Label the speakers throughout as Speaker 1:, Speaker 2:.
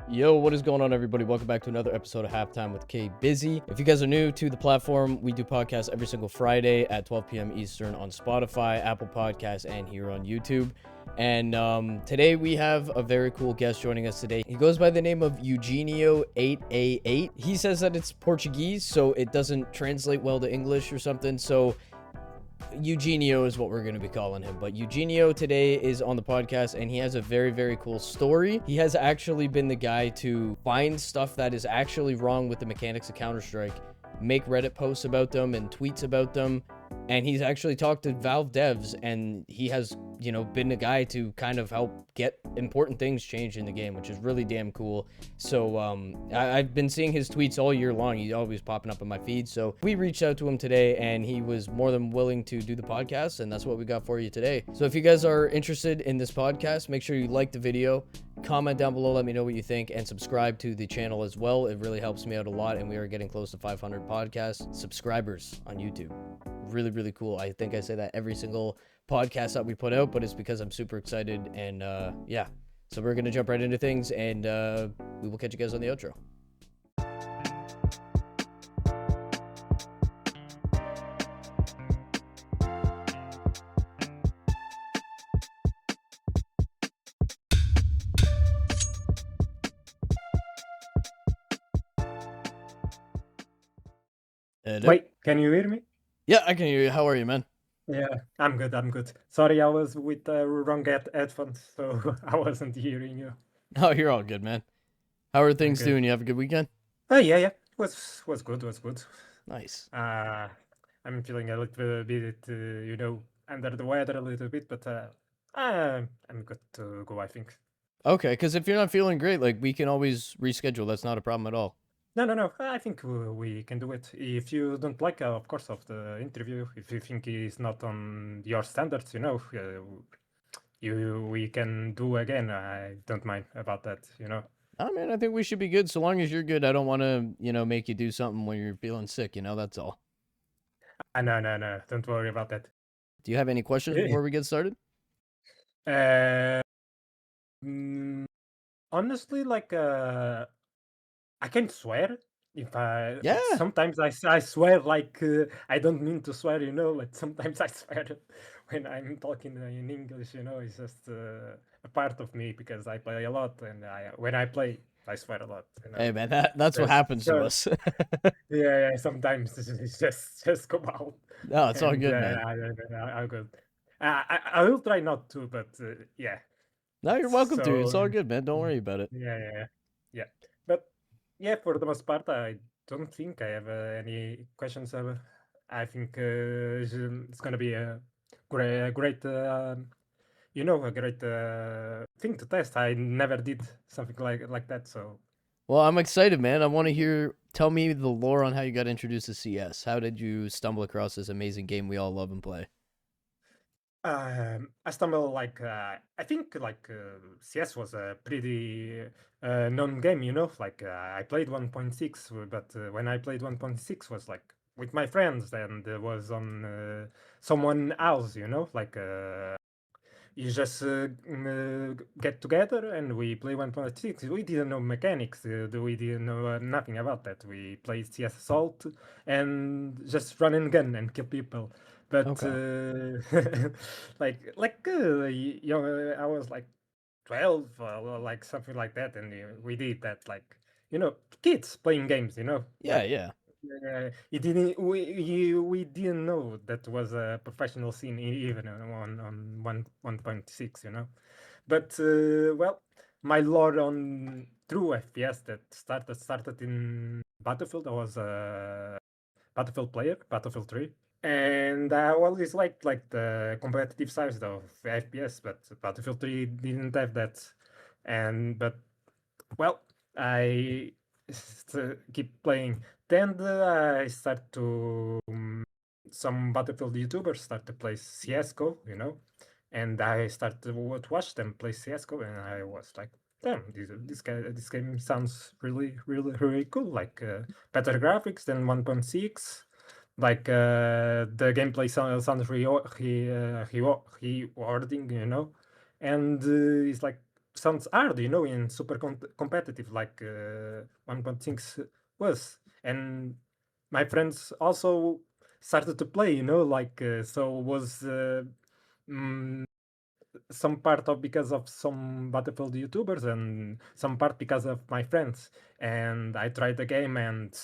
Speaker 1: Yo, what is going on, everybody? Welcome back to another episode of Halftime with K Bizzy. If you guys are new to the platform, we do podcasts every single Friday at 12 p.m. Eastern on Spotify, Apple Podcasts, and here on YouTube. And today we have a very cool guest joining us today. He goes by the name of Eugenio8a8. He says that it's Portuguese, so it doesn't translate well to English or something. So Eugenio is what we're going to be calling him. But Eugenio today is on the podcast, and he has a very, very cool story. He has actually been the guy to find stuff that is actually wrong with the mechanics of Counter-Strike, make Reddit posts about them and tweets about them. And he's actually talked to Valve devs, and he has, been a guy to kind of help get important things changed in the game, which is really damn cool. So I've been seeing his tweets all year long. He's always popping up in my feed. So we reached out to him today, and he was more than willing to do the podcast, and that's what we got for you today. So if you guys are interested in this podcast, make sure you like the video, comment down below, let me know what you think, and subscribe to the channel as well. It really helps me out a lot, and we are getting close to 500 podcast subscribers on YouTube. Really, really cool. I think I say that every single podcast that we put out, but it's because I'm super excited. And yeah, so we're gonna jump right into things, and we will catch you guys on the outro.
Speaker 2: Wait, can you hear me?
Speaker 1: Yeah, I can hear you. How are you, man?
Speaker 2: Yeah, I'm good. Sorry, I was with the wrong headphones, so I wasn't hearing you.
Speaker 1: Oh, you're all good, man. How are things
Speaker 2: Okay.
Speaker 1: doing? You have a good weekend?
Speaker 2: Oh yeah. Was good.
Speaker 1: Nice.
Speaker 2: I'm feeling a little bit, under the weather a little bit, but I'm good to go, I think.
Speaker 1: Okay, because if you're not feeling great, like, we can always reschedule. That's not a problem at all.
Speaker 2: No. I think we can do it. If you don't like, of course, of the interview, if you think it's not on your standards, we can do again. I don't mind about that.
Speaker 1: Oh, man, I think we should be good. So long as you're good, I don't want to, make you do something when you're feeling sick, that's all.
Speaker 2: No. Don't worry about that.
Speaker 1: Do you have any questions before we get started?
Speaker 2: Honestly, like, I can swear if I.
Speaker 1: Yeah.
Speaker 2: Sometimes I swear like I don't mean to swear, Like sometimes I swear when I'm talking in English, It's just a part of me because I play a lot, and when I play, I swear a lot.
Speaker 1: Hey, man, that's what happens to us.
Speaker 2: Yeah. Sometimes it's just come out.
Speaker 1: No, it's all
Speaker 2: And
Speaker 1: good, man.
Speaker 2: I'm good. I will try not to, but yeah.
Speaker 1: No, you're welcome to. It's
Speaker 2: So
Speaker 1: all good, man. Don't worry about it.
Speaker 2: yeah. But yeah, for the most part, I don't think I have any questions. I think it's gonna be a great a great thing to test. I never did something like that, so.
Speaker 1: Well, I'm excited, man. I want to hear. Tell me the lore on how you got introduced to CS. How did you stumble across this amazing game we all love and play?
Speaker 2: I stumbled I think CS was a pretty known game, Like I played 1.6, but when I played 1.6 was like with my friends, and it was on someone else, Like you just get together and we play 1.6. We didn't know mechanics. We didn't know nothing about that. We played CS Assault and just run and gun and kill people. But I was like 12, like something like that, and we did that, like kids playing games,
Speaker 1: Yeah,
Speaker 2: Like
Speaker 1: yeah.
Speaker 2: it didn't. We didn't know that was a professional scene even on 1.6, But well, my lore on true FPS that started in Battlefield. I was a Battlefield player, Battlefield 3. And I always liked the competitive side of FPS, but Battlefield 3 didn't have that. But well, I keep playing. Then I start to some Battlefield YouTubers start to play CS:GO, and I started to watch them play CS:GO, and I was like, damn, this game sounds really cool. Like better graphics than 1.6. Like the gameplay sounds rewarding, and it's like sounds hard, you know, in super competitive like 1.6 was. And my friends also started to play, you know, like so was mm, some part of because of some Battlefield YouTubers and some part because of my friends. And I tried the game and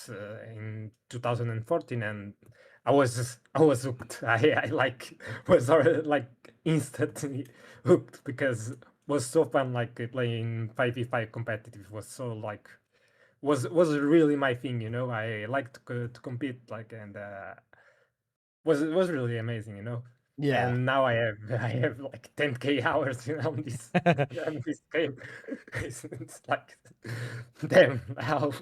Speaker 2: in 2014, and I was hooked. I like was already like instantly hooked because it was so fun. Like playing 5v5 competitive was so like was really my thing. You know, I like to compete like and was really amazing. You know,
Speaker 1: Yeah.
Speaker 2: and now I have I have like 10K hours on this on this game. It's like damn how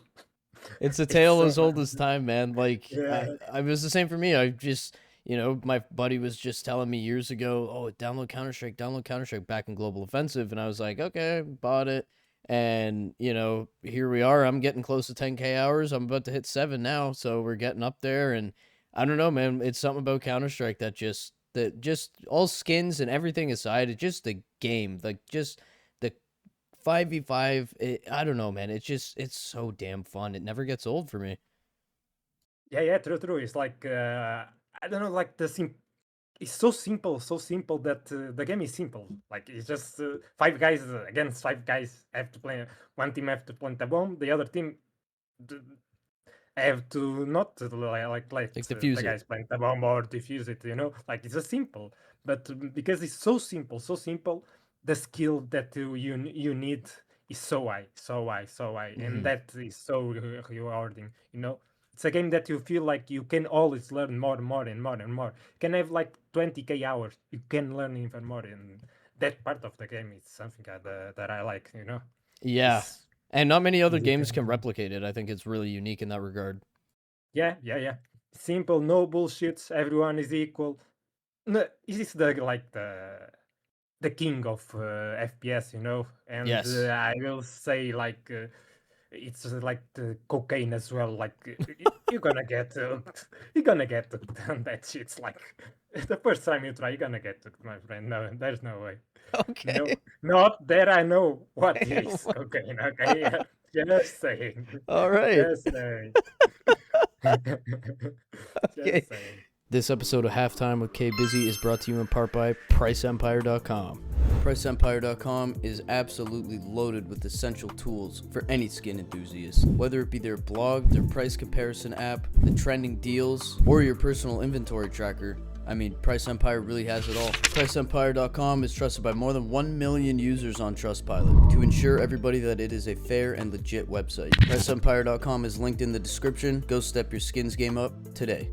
Speaker 1: It's a
Speaker 2: it's
Speaker 1: tale
Speaker 2: so
Speaker 1: as old
Speaker 2: fun.
Speaker 1: as time, man. Like
Speaker 2: Yeah,
Speaker 1: I was the same for me. I just, my buddy was just telling me years ago, "Oh, download Counter Strike back in Global Offensive," and I was like, "Okay, bought it." And here we are. I'm getting close to 10K hours. I'm about to hit 7 now, so we're getting up there. And I don't know, man. It's something about Counter Strike that just all skins and everything aside, it's just the game, like just the 5v5. I don't know, man. It's so damn fun. It never gets old for me.
Speaker 2: yeah, true, true. It's like I don't know, like it's so simple that the game is simple. Like it's just five guys against five guys have to play. One team have to plant a bomb. The other team d- have to not let
Speaker 1: Like diffuse
Speaker 2: the
Speaker 1: it.
Speaker 2: guys plant the bomb or defuse it. You know, like it's a simple, but because it's so simple, the skill that you need is so high, so high, so high, and
Speaker 1: Hmm.
Speaker 2: that is so rewarding. You know, it's a game that you feel like you can always learn more and more and more and more. You can have like 20K hours, you can learn even more, and that part of the game is something that I like. You know,
Speaker 1: Yeah.
Speaker 2: is
Speaker 1: And not many other
Speaker 2: you
Speaker 1: games
Speaker 2: can
Speaker 1: can replicate it. I think it's really unique in that regard.
Speaker 2: yeah. Simple, no bullshits. Everyone is equal. No, this is the king of FPS, you know. And
Speaker 1: Yes.
Speaker 2: I will say like it's like the cocaine as well. Like you're gonna get you're gonna get hooked on that shit. It's like the first time you try, you're gonna get hooked, my friend. No, there's no way. No,
Speaker 1: Okay.
Speaker 2: not that I know what is cocaine. Okay, just saying,
Speaker 1: All right.
Speaker 2: just saying.
Speaker 1: Okay.
Speaker 2: Just saying.
Speaker 1: This episode of Halftime with K Bizzy is brought to you in part by Pricempire.com. Pricempire.com is absolutely loaded with essential tools for any skin enthusiast. Whether it be their blog, their price comparison app, the trending deals, or your personal inventory tracker, Price Empire really has it all. Pricempire.com is trusted by more than 1 million users on Trustpilot to ensure everybody that it is a fair and legit website. Pricempire.com is linked in the description. Go step your skins game up today.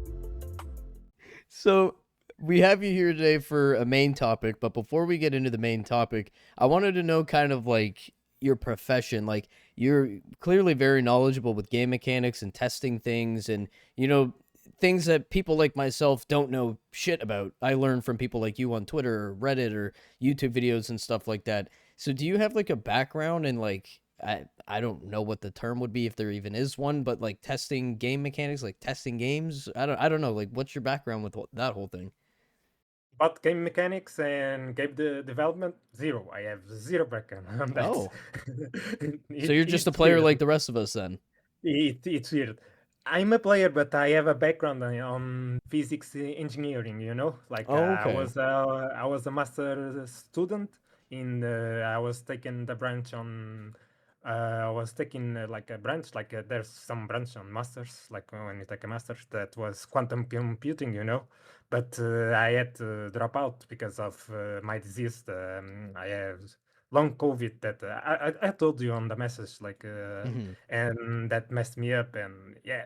Speaker 1: So we have you here today for a main topic, but before we get into the main topic, I wanted to know kind of like your profession. Like you're clearly very knowledgeable with game mechanics and testing things and things that people like myself don't know shit about. I learn from people like you on Twitter or Reddit or YouTube videos and stuff like that. So do you have like a background in like I don't know what the term would be if there even is one, but like testing game mechanics, like testing games. I don't know. Like, what's your background with that whole thing?
Speaker 2: But game mechanics and game development, zero. I have zero background on that.
Speaker 1: Oh, so you're just a
Speaker 2: It's
Speaker 1: player
Speaker 2: weird.
Speaker 1: like the rest of us then?
Speaker 2: It's weird. I'm a player, but I have a background on physics engineering. You know, like
Speaker 1: Oh, okay.
Speaker 2: I was a master student in. I was taking the branch on. I was taking like a branch, like there's some branch on masters, like when you take a master's, that was quantum computing. You know, but I had to drop out because of my disease. I have long COVID that I told you on the message, like.
Speaker 1: Hmm.
Speaker 2: And that messed me up. And yeah,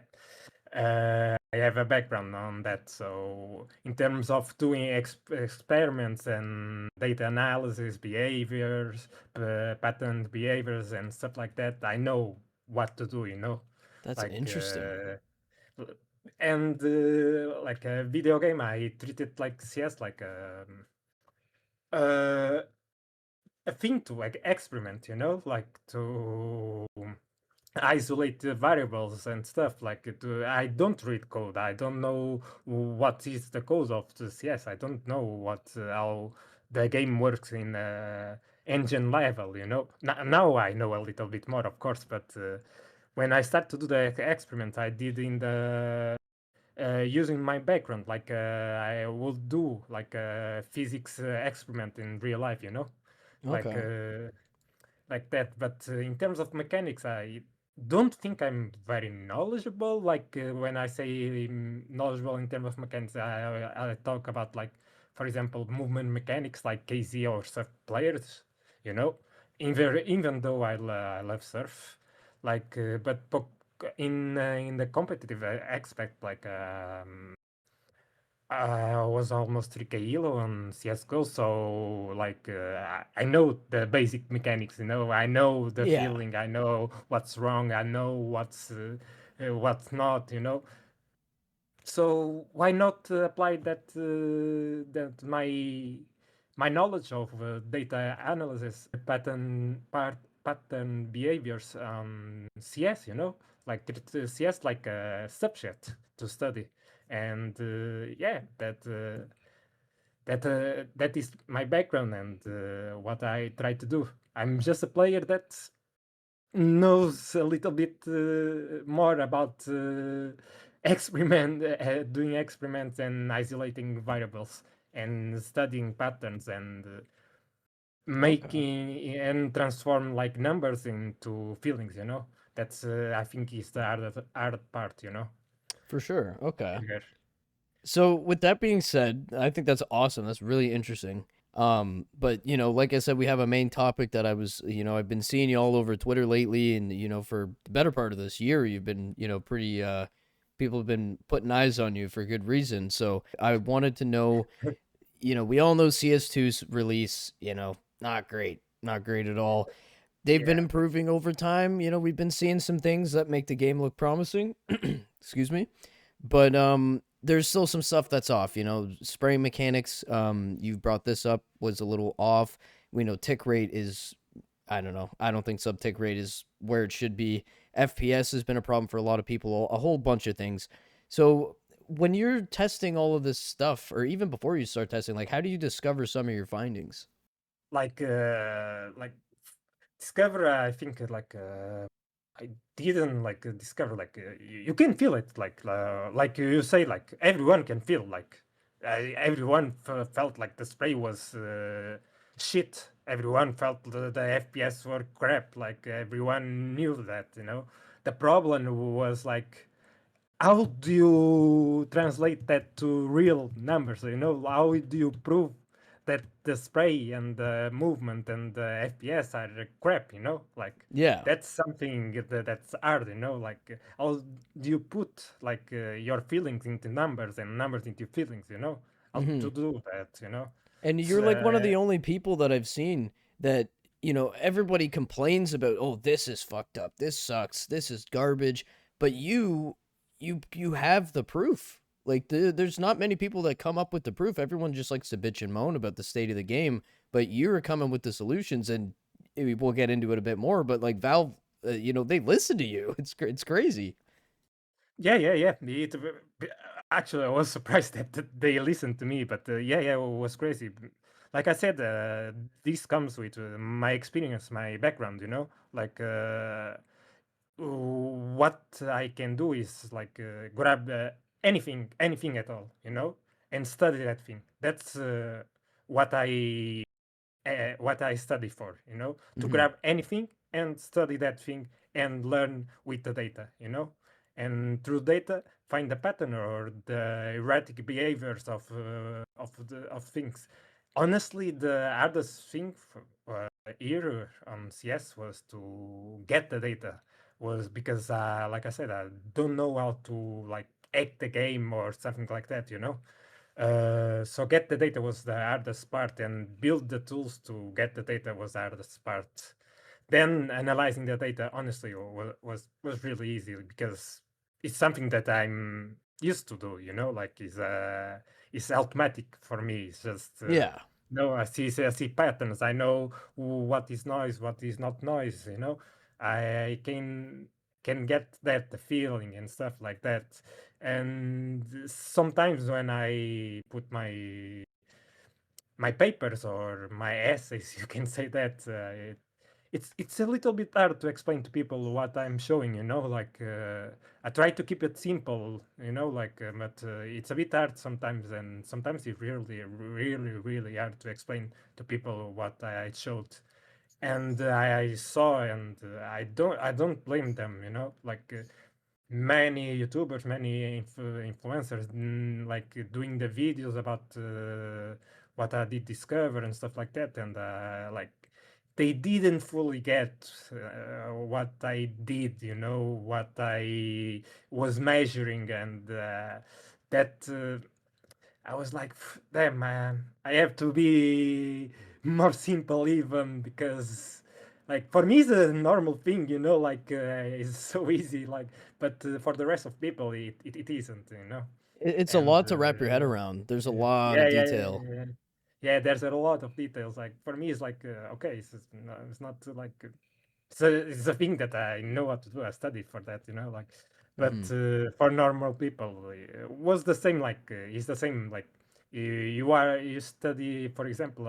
Speaker 2: I have a background on that. So in terms of doing experiments and data analysis, behaviors, pattern behaviors, and stuff like that, I know what to do. You know,
Speaker 1: That's
Speaker 2: like.
Speaker 1: interesting.
Speaker 2: And like a video game, I treat it like CS, like uh, a thing to like experiment, you know, like to isolate the variables and stuff like it. I don't read code. I don't know what is the code of the CS. I don't know what how the game works engine level, Now I know a little bit more, of course, but when I start to do the experiment I did in the using my background, like I will do like a physics experiment in real life, like
Speaker 1: Okay.
Speaker 2: like that. But in terms of mechanics, I don't think I'm very knowledgeable. Like when I say knowledgeable in terms of mechanics, I talk about like, for example, movement mechanics like KZ or surf players. You know, even though I love surf, like in the competitive aspect, like I was almost 3K elo on CSGO, so like I know the basic mechanics, I know the
Speaker 1: Yeah.
Speaker 2: feeling, I know what's wrong, I know what's not, So why not apply that my knowledge of data analysis, pattern behaviors on CS, like CS like a subject to study, and yeah, that is my background and what I try to do. I'm just a player that knows a little bit more about doing experiments and isolating variables and studying patterns and
Speaker 1: Okay.
Speaker 2: making and transform like numbers into feelings. That's I think is the hard part.
Speaker 1: For sure. Okay.
Speaker 2: Here.
Speaker 1: So with that being said, I think that's awesome. That's really interesting. But like I said, we have a main topic that I've been seeing you all over Twitter lately, and for the better part of this year, you've been, pretty people have been putting eyes on you for good reason. So I wanted to know, we all know CS2's release, not great. Not great at all. They've been
Speaker 2: Yeah.
Speaker 1: improving over time. We've been seeing some things that make the game look promising. Excuse me. But there's still some stuff that's off. Spraying mechanics. You brought this up, was a little off. We know tick rate is, I don't know. I don't think sub tick rate is where it should be. FPS has been a problem for a lot of people. A whole bunch of things. So when you're testing all of this stuff, or even before you start testing, like how do you discover some of your findings?
Speaker 2: Like discover I think I didn't like discover like you can feel it like you say like everyone can feel like everyone felt like the spray was shit. Everyone felt the FPS were crap. Like everyone knew that. The problem was like how do you translate that to real numbers? How do you prove that the spray and the movement and the FPS are crap? Like
Speaker 1: Yeah.
Speaker 2: that's something that's hard. Like how do you put like your feelings into numbers and numbers into feelings? How
Speaker 1: Hmm.
Speaker 2: to do that?
Speaker 1: And
Speaker 2: It's,
Speaker 1: you're like one of the only people that I've seen that, everybody complains about, oh, this is fucked up. This sucks. This is garbage. But you have the proof. Like there's not many people that come up with the proof. Everyone just likes to bitch and moan about the state of the game, but you're coming with the solutions, and we'll get into it a bit more, but like Valve, they listen to you. It's crazy.
Speaker 2: Yeah, yeah, yeah. Actually, I was surprised that they listened to me, but yeah, yeah, it was crazy. Like I said, this comes with my experience, my background. Like what I can do is like grab anything at all, and study that thing. That's what what I study for, to
Speaker 1: Hmm.
Speaker 2: grab anything and study that thing and learn with the data, and through data find the pattern or the erratic behaviors of things. Honestly, the hardest thing here on CS was to get the data, was because, like I said, I don't know how to like hack the game or something like that, so get the data was the hardest part, and build the tools to get the data was the hardest part. Then analyzing the data, honestly, was really easy because it's something that I'm used to do. Like it's automatic for me. It's just
Speaker 1: Yeah.
Speaker 2: no, I see patterns. I know what is noise, what is not noise. I can get that feeling and stuff like that. And sometimes when I put my papers or my essays, you can say that. It's a little bit hard to explain to people what I'm showing. Like I try to keep it simple. Like but it's a bit hard sometimes, and sometimes it's really hard to explain to people what I showed. And I saw, and I don't blame them. Like many YouTubers, many influencers, like doing the videos about what I did discover and stuff like that, and like they didn't fully get what I did, what I was measuring, and that I was like, damn, man, I have to be more simple even because, like, for me, it's a normal thing, like, it's so easy, like, but for the rest of people, it isn't,
Speaker 1: It's a
Speaker 2: and
Speaker 1: lot to wrap your head around. There's a lot
Speaker 2: yeah,
Speaker 1: of
Speaker 2: yeah,
Speaker 1: detail.
Speaker 2: yeah, yeah. Yeah, there's a lot of details. Like, for me, it's like, okay, it's not like so it's a thing that I know what to do. I studied for that, like. But
Speaker 1: Hmm.
Speaker 2: for normal people, was the same. Like it's the same. Like you study, for example,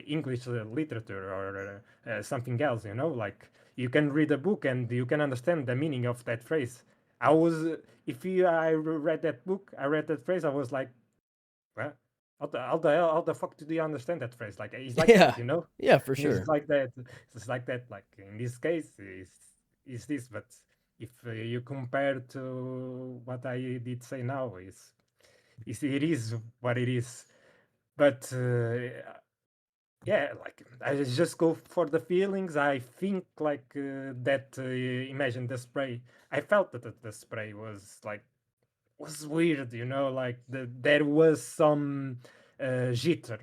Speaker 2: English literature or something else. Like you can read a book and you can understand the meaning of that phrase. I was if you I read that book, I read that phrase. I was like, well, how the fuck do you understand that phrase? Like it's like
Speaker 1: Yeah.
Speaker 2: that, you know?
Speaker 1: Yeah, for
Speaker 2: It's
Speaker 1: sure.
Speaker 2: like that. It's like that. Like in this case, is this? But if you compare to what I did say now, is it is what it is. But yeah, like I just go for the feelings. I think like that. Imagine the spray. I felt that the spray was weird, like there was some jitter,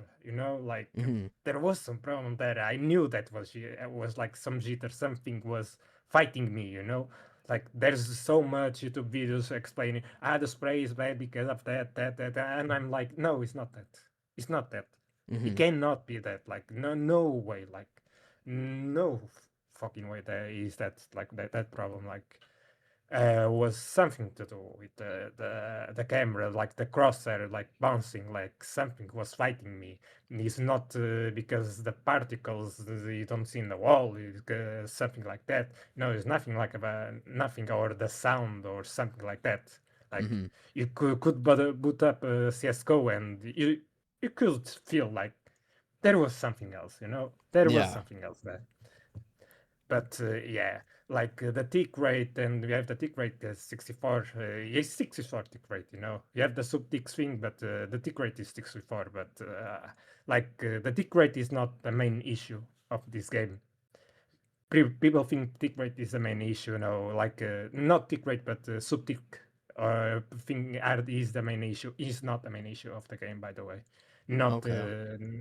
Speaker 2: like
Speaker 1: Hmm.
Speaker 2: there was some problem there. I knew that was like some jitter, something was fighting me, like there's so much YouTube videos explaining the spray is bad because of that, and I'm like, no, it's not that. It's not that. It
Speaker 1: Hmm.
Speaker 2: cannot be that. Like no way. Like no fucking way there is that like that problem. Like was something to do with the camera, like the crosshair, like bouncing, like something was fighting me. It's not because the particles you don't see in the wall, it's, something like that. No, it's nothing like about nothing or the sound or something like that. Like
Speaker 1: Hmm.
Speaker 2: you could boot up CS:GO and you could feel like there was something else, there was
Speaker 1: Yeah.
Speaker 2: something else there. But yeah, like the tick rate, and we have the tick rate is 64. It's 64 tick rate. You have the sub tick swing, but the tick rate is 64. But like the tick rate is not the main issue of this game. People think tick rate is the main issue. Like not tick rate, but sub tick. Thing art is the main issue. Is not the main issue of the game, by the way. Not
Speaker 1: Okay.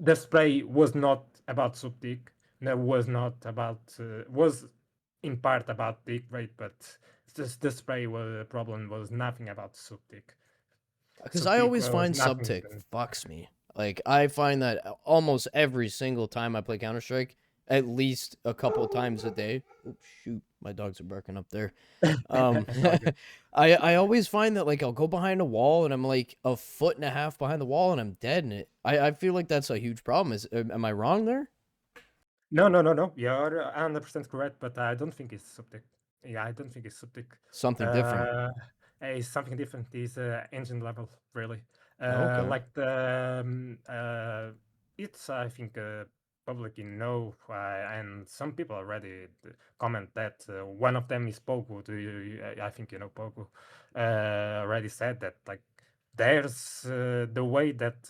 Speaker 2: the spray was not about subtick. No, was not about was in part about tick rate, but just the spray was problem was nothing about subtick.
Speaker 1: Because I
Speaker 2: Subtick
Speaker 1: always
Speaker 2: was
Speaker 1: find
Speaker 2: nothing.
Speaker 1: subtick fucks me. Like I find that almost every single time I play Counter Strike, at least a couple of times a day. Oh shoot, my dogs are barking up there. Um,
Speaker 2: All good.
Speaker 1: I always find that like I'll go behind a wall and I'm like a foot and a half behind the wall and I'm dead in it. I feel like that's a huge problem. Am I wrong there?
Speaker 2: No, no, no, no. You're 100% correct, but I don't think it's subtick. Yeah, I don't think it's subtick.
Speaker 1: Something different.
Speaker 2: Uh, it's something different. It's engine level, really.
Speaker 1: Okay.
Speaker 2: Like the it's I think publicly know, and some people already comment that one of them is Pogo. I think you know Pogo. Already said that like there's the way that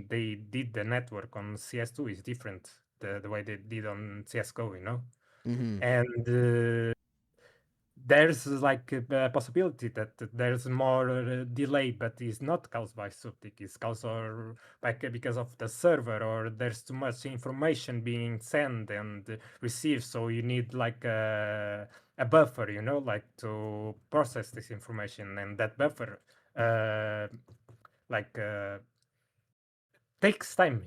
Speaker 2: they did the network on CS2 is different the way they did on CS:GO,
Speaker 1: Mm-hmm.
Speaker 2: and there's like a possibility that there's more delay, but it's not caused by subtick. It's caused or like because of the server, or there's too much information being sent and received. So you need like a buffer, like to process this information, and that buffer, uh, like takes time,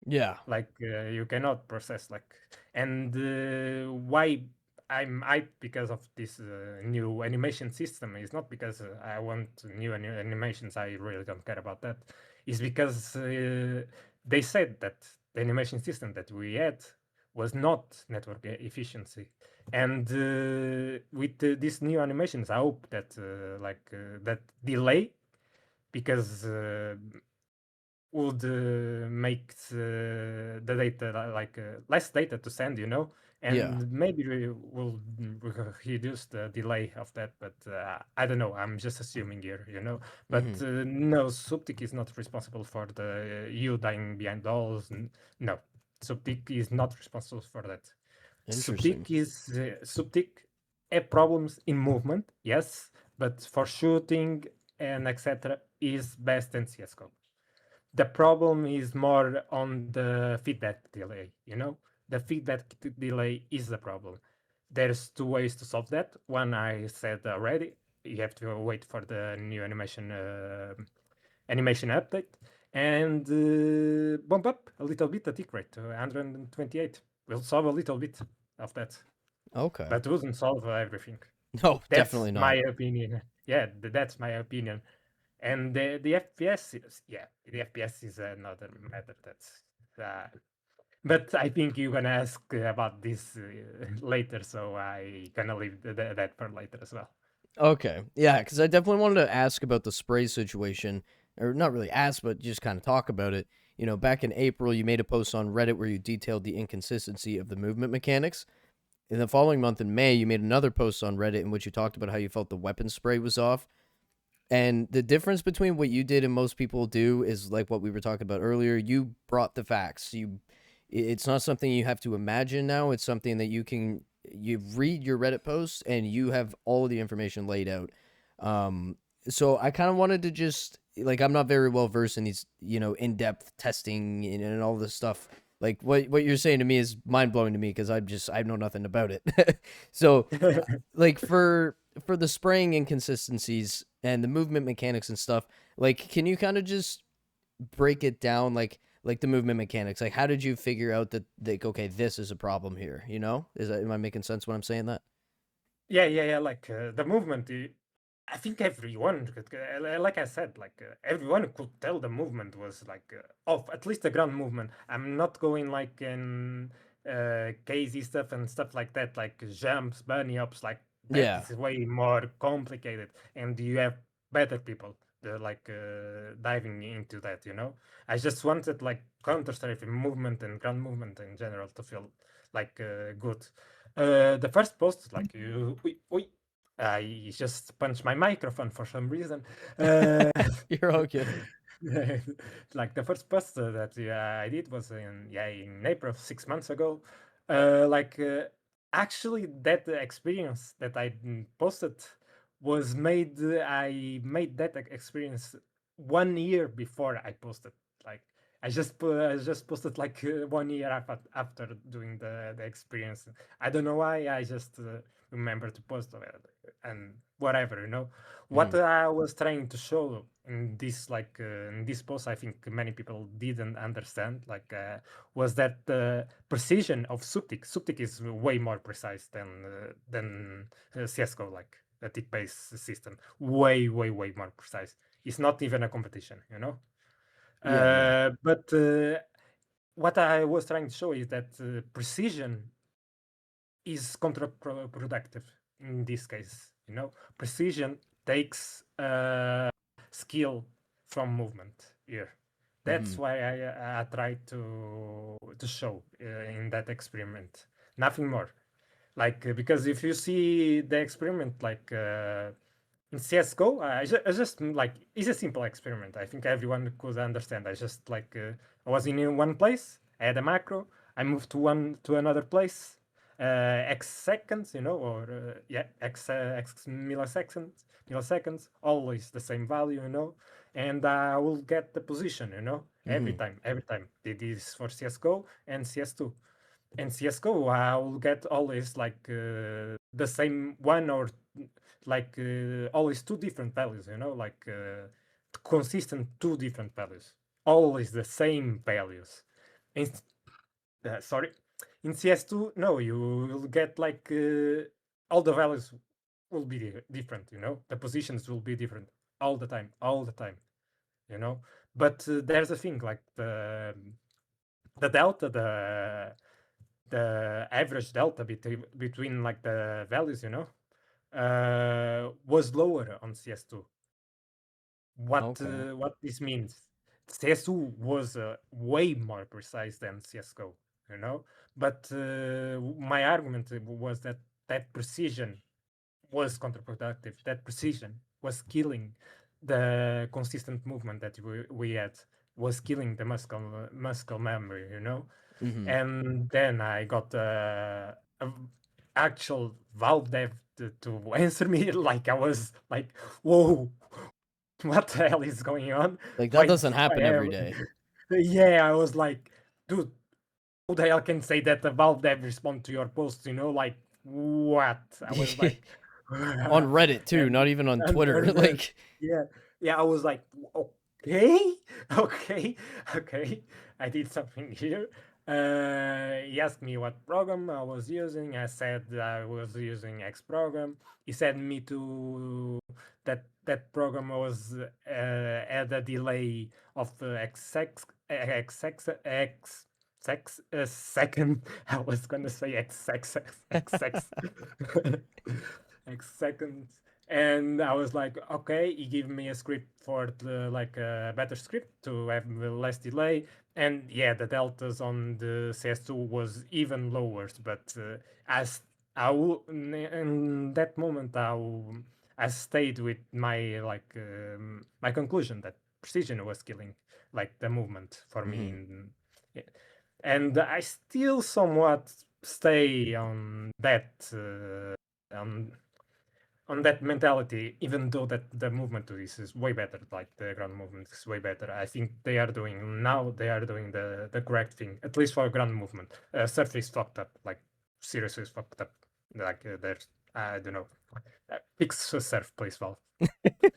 Speaker 1: Yeah.
Speaker 2: like you cannot process like, and why I'm hyped because of this new animation system. It's not because I want new animations. I really don't care about that. It's because they said that the animation system that we had was not network efficiency. And with these new animations, I hope that that delay, because would make the data less data to send,
Speaker 1: Yeah.
Speaker 2: and maybe we will reduce the delay of that. But I don't know. I'm just assuming here, But
Speaker 1: Mm-hmm.
Speaker 2: no, Subtic is not responsible for the you dying behind walls. No, Subtic is not responsible for that.
Speaker 1: Interesting.
Speaker 2: Subtic have problems in movement, yes, but for shooting and etc. is best in CS:GO. The problem is more on the feedback delay, The feedback delay is the problem. There's two ways to solve that. One I said already. You have to wait for the new animation update and bump up a little bit the tick rate to 128. We'll solve a little bit of that,
Speaker 1: Okay.
Speaker 2: but doesn't solve everything.
Speaker 1: No,
Speaker 2: That's
Speaker 1: definitely
Speaker 2: my
Speaker 1: not.
Speaker 2: opinion. Yeah, that's my opinion. And the FPS is, yeah, the FPS is another matter. But I think you're gonna ask about this later, so I gonna leave that for later as well.
Speaker 1: Okay. Yeah, because I definitely wanted to ask about the spray situation, or not really ask, but just kind of talk about it. Back in April, you made a post on Reddit where you detailed the inconsistency of the movement mechanics. In the following month in May, you made another post on Reddit in which you talked about how you felt the weapon spray was off. And the difference between what you did and most people do is like what we were talking about earlier. You brought the facts. It's not something you have to imagine now. It's something that you read your Reddit posts and you have all of the information laid out. So I kind of wanted to just like I'm not very well versed in these in depth testing and all this stuff. Like what you're saying to me is mind blowing to me because I know nothing about it. So like for the spraying inconsistencies and the movement mechanics and stuff, like can you kind of just break it down like the movement mechanics? Like how did you figure out that like okay, this is a problem here, Is that am I making sense when I'm saying that?
Speaker 2: Yeah. Like the movement. I think everyone, like I said, everyone could tell the movement was off. At least the ground movement. I'm not going like in crazy stuff and stuff like that, like jumps, bunny ups. Like that
Speaker 1: Yeah.
Speaker 2: is way more complicated, and you have better people diving into that. I just wanted like Counter Strike movement and ground movement in general to feel good. The first post, like you, I just punched my microphone for some reason. Uh,
Speaker 1: You're all good.
Speaker 2: like the first post that I did was in April 6 months ago. Like actually that experience that I posted was made. I made that experience 1 year before I posted. Like I just posted like 1 year after doing the experience. I don't know why. I just remember to post and whatever. What
Speaker 1: Mhm.
Speaker 2: I was trying to show in this in this post, I think many people didn't understand. Was that the precision of Suptic? Suptic is way more precise than CS:GO, like the tick-based system. Way more precise. It's not even a competition.
Speaker 1: Yeah, no.
Speaker 2: But what I was trying to show is that precision is counterproductive in this case. Precision takes skill from movement here. That's
Speaker 1: Mhm.
Speaker 2: why I tried to show in that experiment. Nothing more. Because if you see the experiment in CS:GO, I just like it's a simple experiment. I think everyone could understand. I was in one place. I had a macro. I moved to another place. X seconds, or yeah, X milliseconds, always the same value, and I will get the position, every
Speaker 1: Mhm.
Speaker 2: time, every time. This is for CS:GO and CS2. In CS:GO, I will get always the same one or always two different values, consistent two different values, always the same values. Sorry. In CS2, no, you will get like all the values will be different, you know. The positions will be different all the time, you know. But there's a thing like the delta, the average delta between like the values, you know, was lower on CS2.
Speaker 1: Okay.
Speaker 2: What this means? CS2 was way more precise than CS:GO, you know. But my argument was that that precision was counterproductive. That precision was killing the consistent movement that we had, was killing the muscle memory, you know.
Speaker 1: Mm-hmm.
Speaker 2: And then I got a actual Valve dev to answer me like I was like, whoa, what the hell is going on?
Speaker 1: Like that
Speaker 2: Why do
Speaker 1: doesn't
Speaker 2: I
Speaker 1: happen
Speaker 2: have?
Speaker 1: every day.
Speaker 2: Yeah, I was like, dude, who the hell can say that the Valve dev respond to your posts? You know, like what? I was like,
Speaker 1: On Reddit too, not
Speaker 2: and,
Speaker 1: even on
Speaker 2: and
Speaker 1: Twitter. Like,
Speaker 2: yeah, yeah, I was like, okay, okay, okay, I did something here. He asked me what program I was using. I said I was using X program. He said me to that program was had a delay of X second. I was gonna say X X seconds, and I was like, okay. He gave me a script for the like a better script to have less delay, and yeah, the deltas on the CS2 was even lower. But as in that moment, I stayed with my like my conclusion that precision was killing like the movement for me.
Speaker 1: mm-hmm.
Speaker 2: Yeah. And I still somewhat stay um, on that mentality, even though that the movement to this is way better, like the ground movement is way better. I think they are doing the correct thing, at least for ground movement. Surf is fucked up, like seriously fucked up. Like there's I don't know. Fix surf, please, Valve.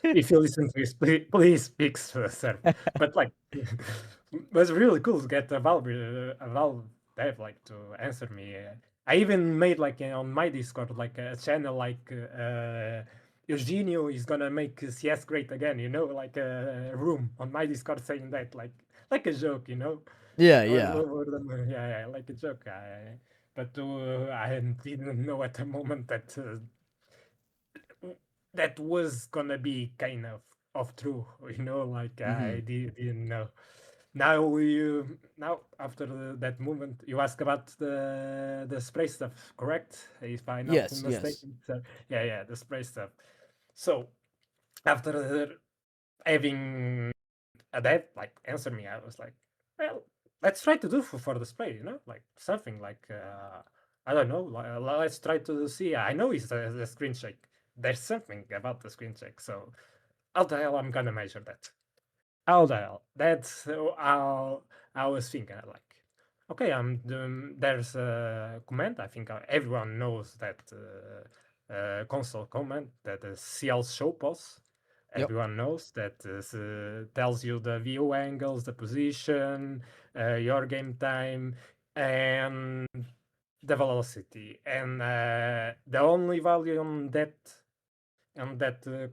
Speaker 2: If you listen to this, please fix surf. But like, it was really cool to get a Valve dev like to answer me. I even made like on my Discord like a channel like Eugenio is gonna make CS great again. You know, like a room on my Discord saying that like a joke. You know,
Speaker 1: Yeah,
Speaker 2: I was
Speaker 1: yeah.
Speaker 2: over the yeah, like a joke. But I didn't know at the moment that that was gonna be kind of true, you know, like
Speaker 1: Mm-hmm.
Speaker 2: didn't know. Now you now after that movement, you ask about the spray stuff, correct? If I'm not
Speaker 1: Yes, yes.
Speaker 2: mistaken. So, yeah, the spray stuff. So after having a dev like answer me, I was like, well, let's try to do for the spray, you know, like something like I don't know, let's try to see. I know it's the screen shake. There's something about the screen shake, so how the hell I'm gonna measure that? How the hell? That's how I was thinking. Like, okay, there's a command. I think everyone knows that console command that is CL show pos.
Speaker 1: Yep.
Speaker 2: Everyone knows that tells you the view angles, the position, your game time, and the velocity. And the only value on that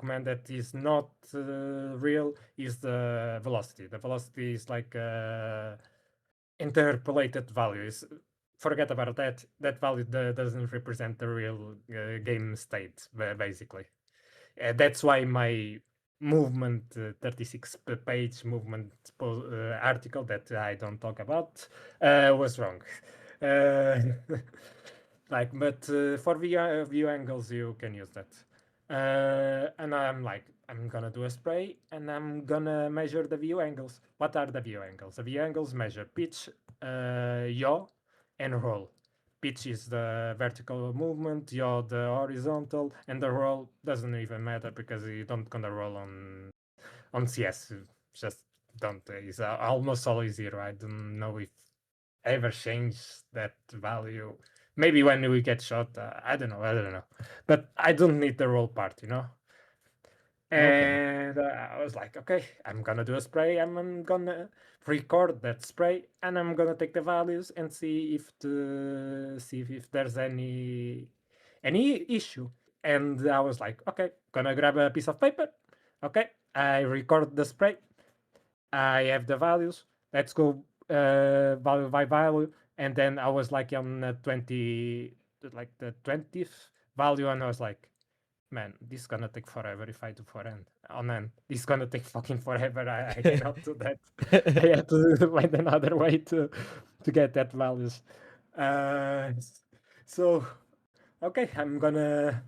Speaker 2: command that is not real is the velocity. The velocity is like interpolated values. Forget about that. That value doesn't represent the real game state, basically. That's why my movement 36 page movement article that I don't talk about was wrong. Uh, like, but for view angles, you can use that. And I'm like, I'm gonna do a spray and I'm gonna measure the view angles. What are the view angles? The view angles measure pitch, yaw, and roll. Pitch is the vertical movement, yaw the horizontal, and the roll doesn't even matter because you don't gonna roll on CS. Just don't. It's almost always zero. I don't know if ever change that value. Maybe when we get shot, I don't know. But I don't need the roll part, you know.
Speaker 1: Okay.
Speaker 2: And I was like, okay, I'm gonna do a spray. I'm gonna record that spray, and I'm gonna take the values and see if there's any issue. And I was like, okay, gonna grab a piece of paper. Okay, I record the spray. I have the values. Let's go value by value. And then I was like on the 20th value, and I was like, man, this is gonna take forever if I do for end. Oh man, this is gonna take fucking forever. I cannot do that. I have to find another way to get that values. So okay, I'm gonna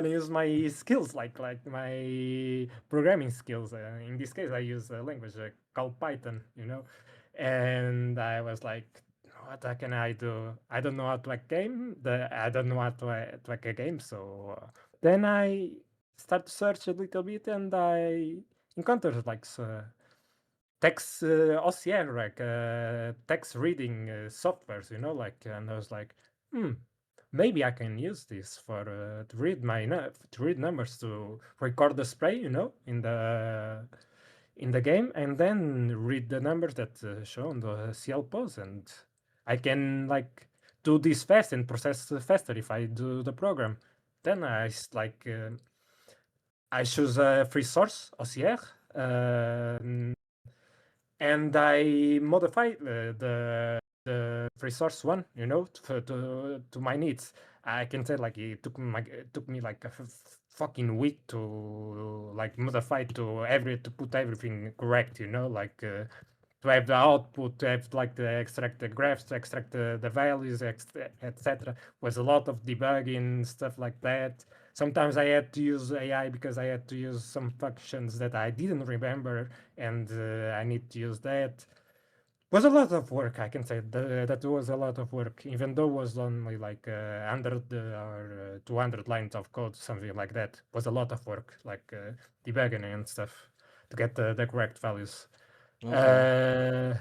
Speaker 2: use my skills like my programming skills. In this case, I use a language called Python. And I was like, what can I do? I don't know how to hack game. I don't know how to hack a game. So then I start to search a little bit, and I encountered like text OCR, like text reading softwares. And I was like, hmm, maybe I can use this for to read numbers, to record the spray, in the game, and then read the numbers that show on the CL pose, and I can like do this fast and process faster if I do the program. Then I choose a free source OCR, and I modify the resource one, to my needs. I can say like it took me like a fucking week to like modify to put everything correct, to have the output, to have like to extract the graphs, to extract the values, etc. Was a lot of debugging stuff like that. Sometimes I had to use AI because I had to use some functions that I didn't remember, and I need to use that. Was a lot of work, I can say. That was a lot of work, even though it was only like 100 or 200 lines of code, something like that. Was a lot of work, like debugging and stuff, to get the correct values.
Speaker 1: Okay.
Speaker 2: Uh,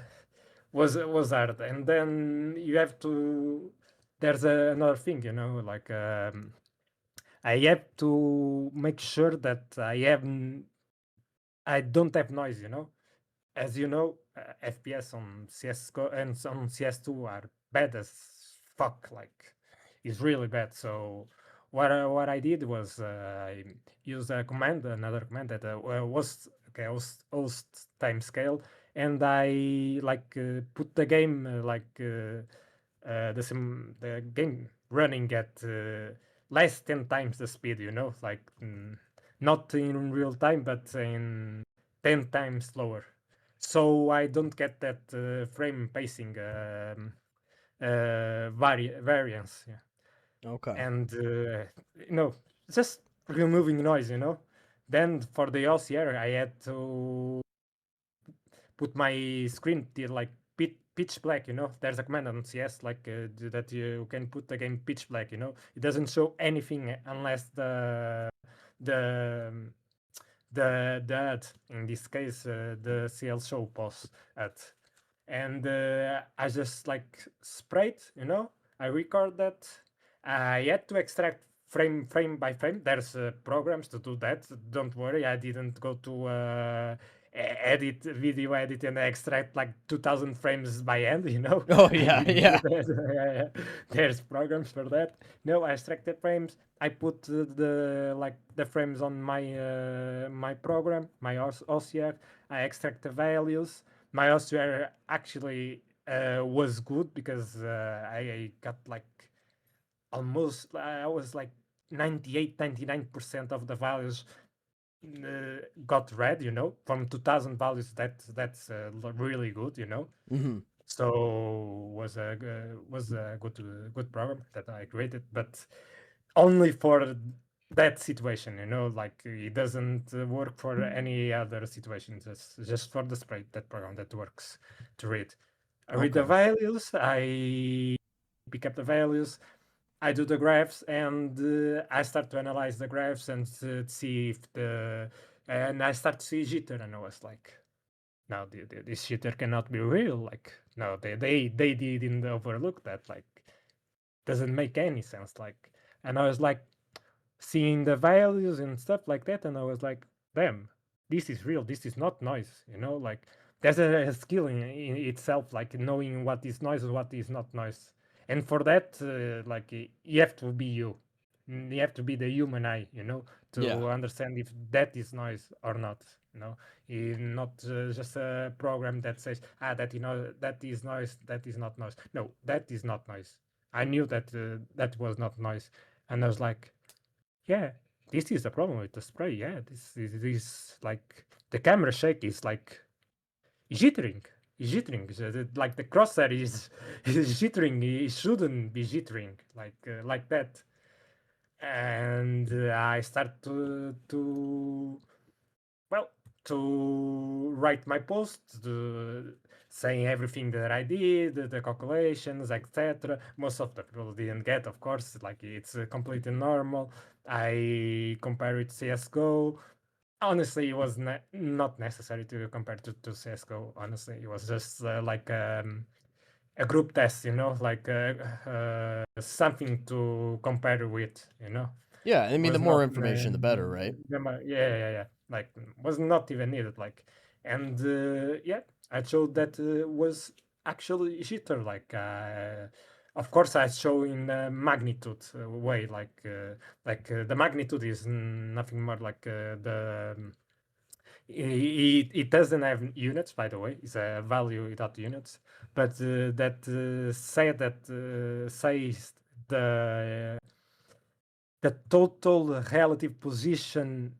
Speaker 2: was hard, and then you have to. There's another thing, like I have to make sure that I don't have noise, as you know, FPS on CS:GO and on CS2 are bad as fuck. Like, it's really bad. So what I did was I used another command that was okay, host time scale, and I like put the game the game running at less 10 times the speed. Like not in real time, but in 10 times slower, so I don't get that frame pacing variance. Yeah.
Speaker 1: Okay.
Speaker 2: And just removing noise. Then for the OCR, I had to put my screen to like pitch black. There's a command on CS like that you can put the game pitch black. It doesn't show anything unless the um, the ad, in this case the CL show pause ad. And I just like sprayed. I record that. I had to extract frame by frame. There's programs to do that. Don't worry, I didn't go to edit video edit and extract like 2000 frames by hand.
Speaker 1: Oh
Speaker 2: I
Speaker 1: yeah,
Speaker 2: didn't do
Speaker 1: yeah.
Speaker 2: that. There's programs for that. No, I extracted frames. I put the frames on my program, my OCR. I extract the values. My OCR actually was good because I got like almost, I was like 98, 99% of the values got read. From 2000 values. That's really good.
Speaker 1: Hmm.
Speaker 2: So was a good program that I created, but only for that situation. Like it doesn't work for any other situation. Just for the spray, that program that works to read. I read the
Speaker 1: Okay.
Speaker 2: values. I pick up the values. I do the graphs, and I start to analyze the graphs and see if and I start to see jitter, and I was like, no, this jitter cannot be real. Like, no, they didn't overlook that. Like, doesn't make any sense. Like, and I was like, seeing the values and stuff like that, and I was like, damn, this is real. This is not noise. Like there's a skill in itself, like knowing what is noise and what is not noise. And for that, like you have to be you. You have to be the human eye,
Speaker 1: Yeah.
Speaker 2: to understand if that is noise or not. Not just a program that says, that is noise, that is not noise. No, that is not noise. I knew that that was not noise, and I was like, yeah, this is the problem with the spray. Yeah, this like the camera shake is like jittering. Jittering. Like the crosshair is is jittering. It shouldn't be jittering like that. And I start to well to write my post, saying everything that I did, the calculations, etc. Most of the people didn't get, of course, like it's completely normal. I compare it to CSGO. Honestly, it was not necessary to compare to CSGO. Honestly, it was just like a group test, like something to compare with,
Speaker 1: Yeah. I mean, the
Speaker 2: was
Speaker 1: more
Speaker 2: not
Speaker 1: information, the better, right?
Speaker 2: yeah, like was not even needed, like. And yeah, I showed that was actually jitter, like of course I show in magnitude way, like the magnitude is nothing more like the it doesn't have units, by the way. It's a value without units, but that says the total relative position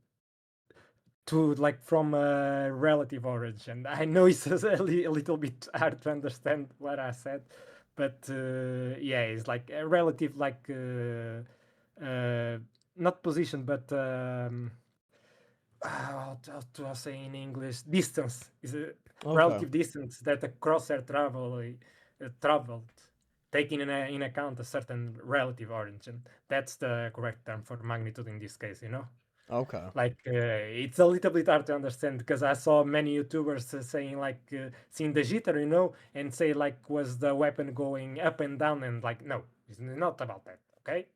Speaker 2: to, like, from a relative origin. I know it's a little bit hard to understand what I said, but yeah, it's like a relative, like not position, but how do I say in English? Distance is a
Speaker 1: Okay.
Speaker 2: relative distance that a crosshair traveled, taking in account a certain relative origin. That's the correct term for magnitude in this case.
Speaker 1: Okay.
Speaker 2: Like it's a little bit hard to understand because I saw many YouTubers saying, like, seeing the jitter, and say, like, was the weapon going up and down, and like, no, it's not about that. Okay,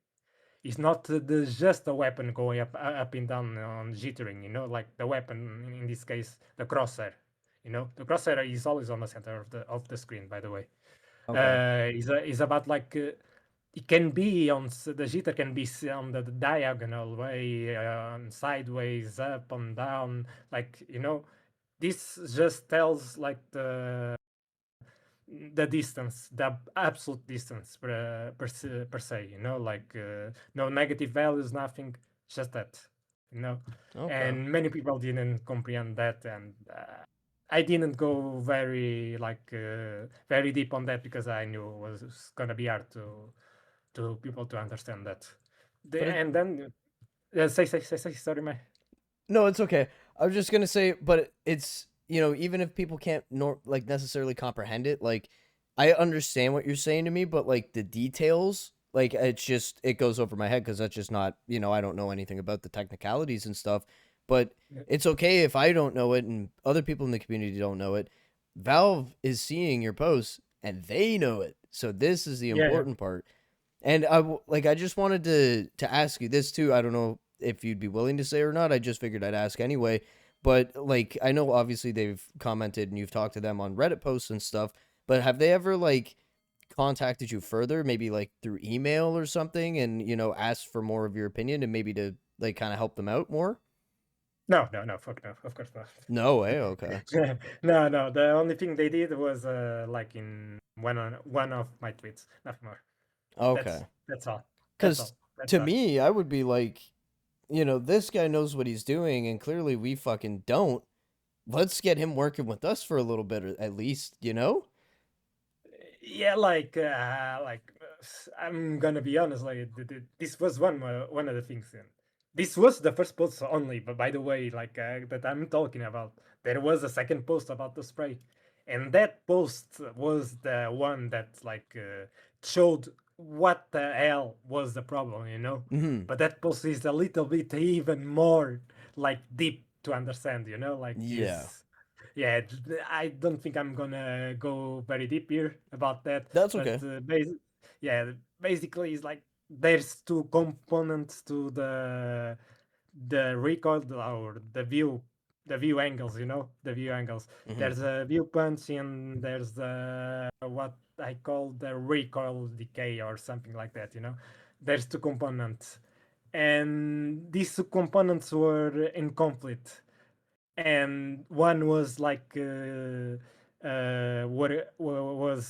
Speaker 2: it's not just a weapon going up and down on jittering, like the weapon in this case, the crosshair. The crosshair is always on the center of the screen, by the way.
Speaker 1: Okay.
Speaker 2: Is about, like, it can be the jitter can be on the diagonal way, sideways, up and down, like, this just tells, like, the distance, the absolute distance per se, like no negative values, nothing, just that, you know.
Speaker 1: Okay.
Speaker 2: And many people didn't comprehend that, and I didn't go very deep on that because I knew it was gonna be hard to people to understand that.
Speaker 1: But it
Speaker 2: And then say, sorry, my.
Speaker 1: No, it's okay. I was just gonna say, but it's even if people can't like necessarily comprehend it, like I understand what you're saying to me, but like the details, like it goes over my head because that's just not I don't know anything about the technicalities and stuff. But it's okay if I don't know it and other people in the community don't know it. Valve is seeing your posts and they know it, so this is the
Speaker 2: Yeah,
Speaker 1: important part. And I just wanted to ask you this too. I don't know if you'd be willing to say or not. I just figured I'd ask anyway. But like I know obviously they've commented and you've talked to them on Reddit posts and stuff, but have they ever like contacted you further, maybe like through email or something and asked for more of your opinion and maybe to like kind of help them out more?
Speaker 2: no, fuck no, of course not.
Speaker 1: No way. Okay.
Speaker 2: No. The only thing they did was like in one of my tweets, nothing more. That's
Speaker 1: Okay.
Speaker 2: that's all. That's
Speaker 1: Cuz
Speaker 2: all. That's
Speaker 1: to
Speaker 2: all.
Speaker 1: me, I would be like, this guy knows what he's doing and clearly we fucking don't. Let's get him working with us for a little bit at least.
Speaker 2: Yeah, I'm gonna be honest, like this was one of the things. This was the first post only, but by the way, like that I'm talking about, there was a second post about the spray, and that post was the one that, like, showed what the hell was the problem.
Speaker 1: Mhm.
Speaker 2: But that post is a little bit even more, like, deep to understand. Like,
Speaker 1: Yeah.
Speaker 2: is yeah, I don't think I'm gonna go very deep here about that,
Speaker 1: That's
Speaker 2: but
Speaker 1: okay.
Speaker 2: yeah, basically it's like there's two components to the recoil or the view angles, the view angles.
Speaker 1: Hmm.
Speaker 2: There's a view punch and there's the what I call the recoil decay or something like that, there's two components, and these two components were in conflict, and one was like was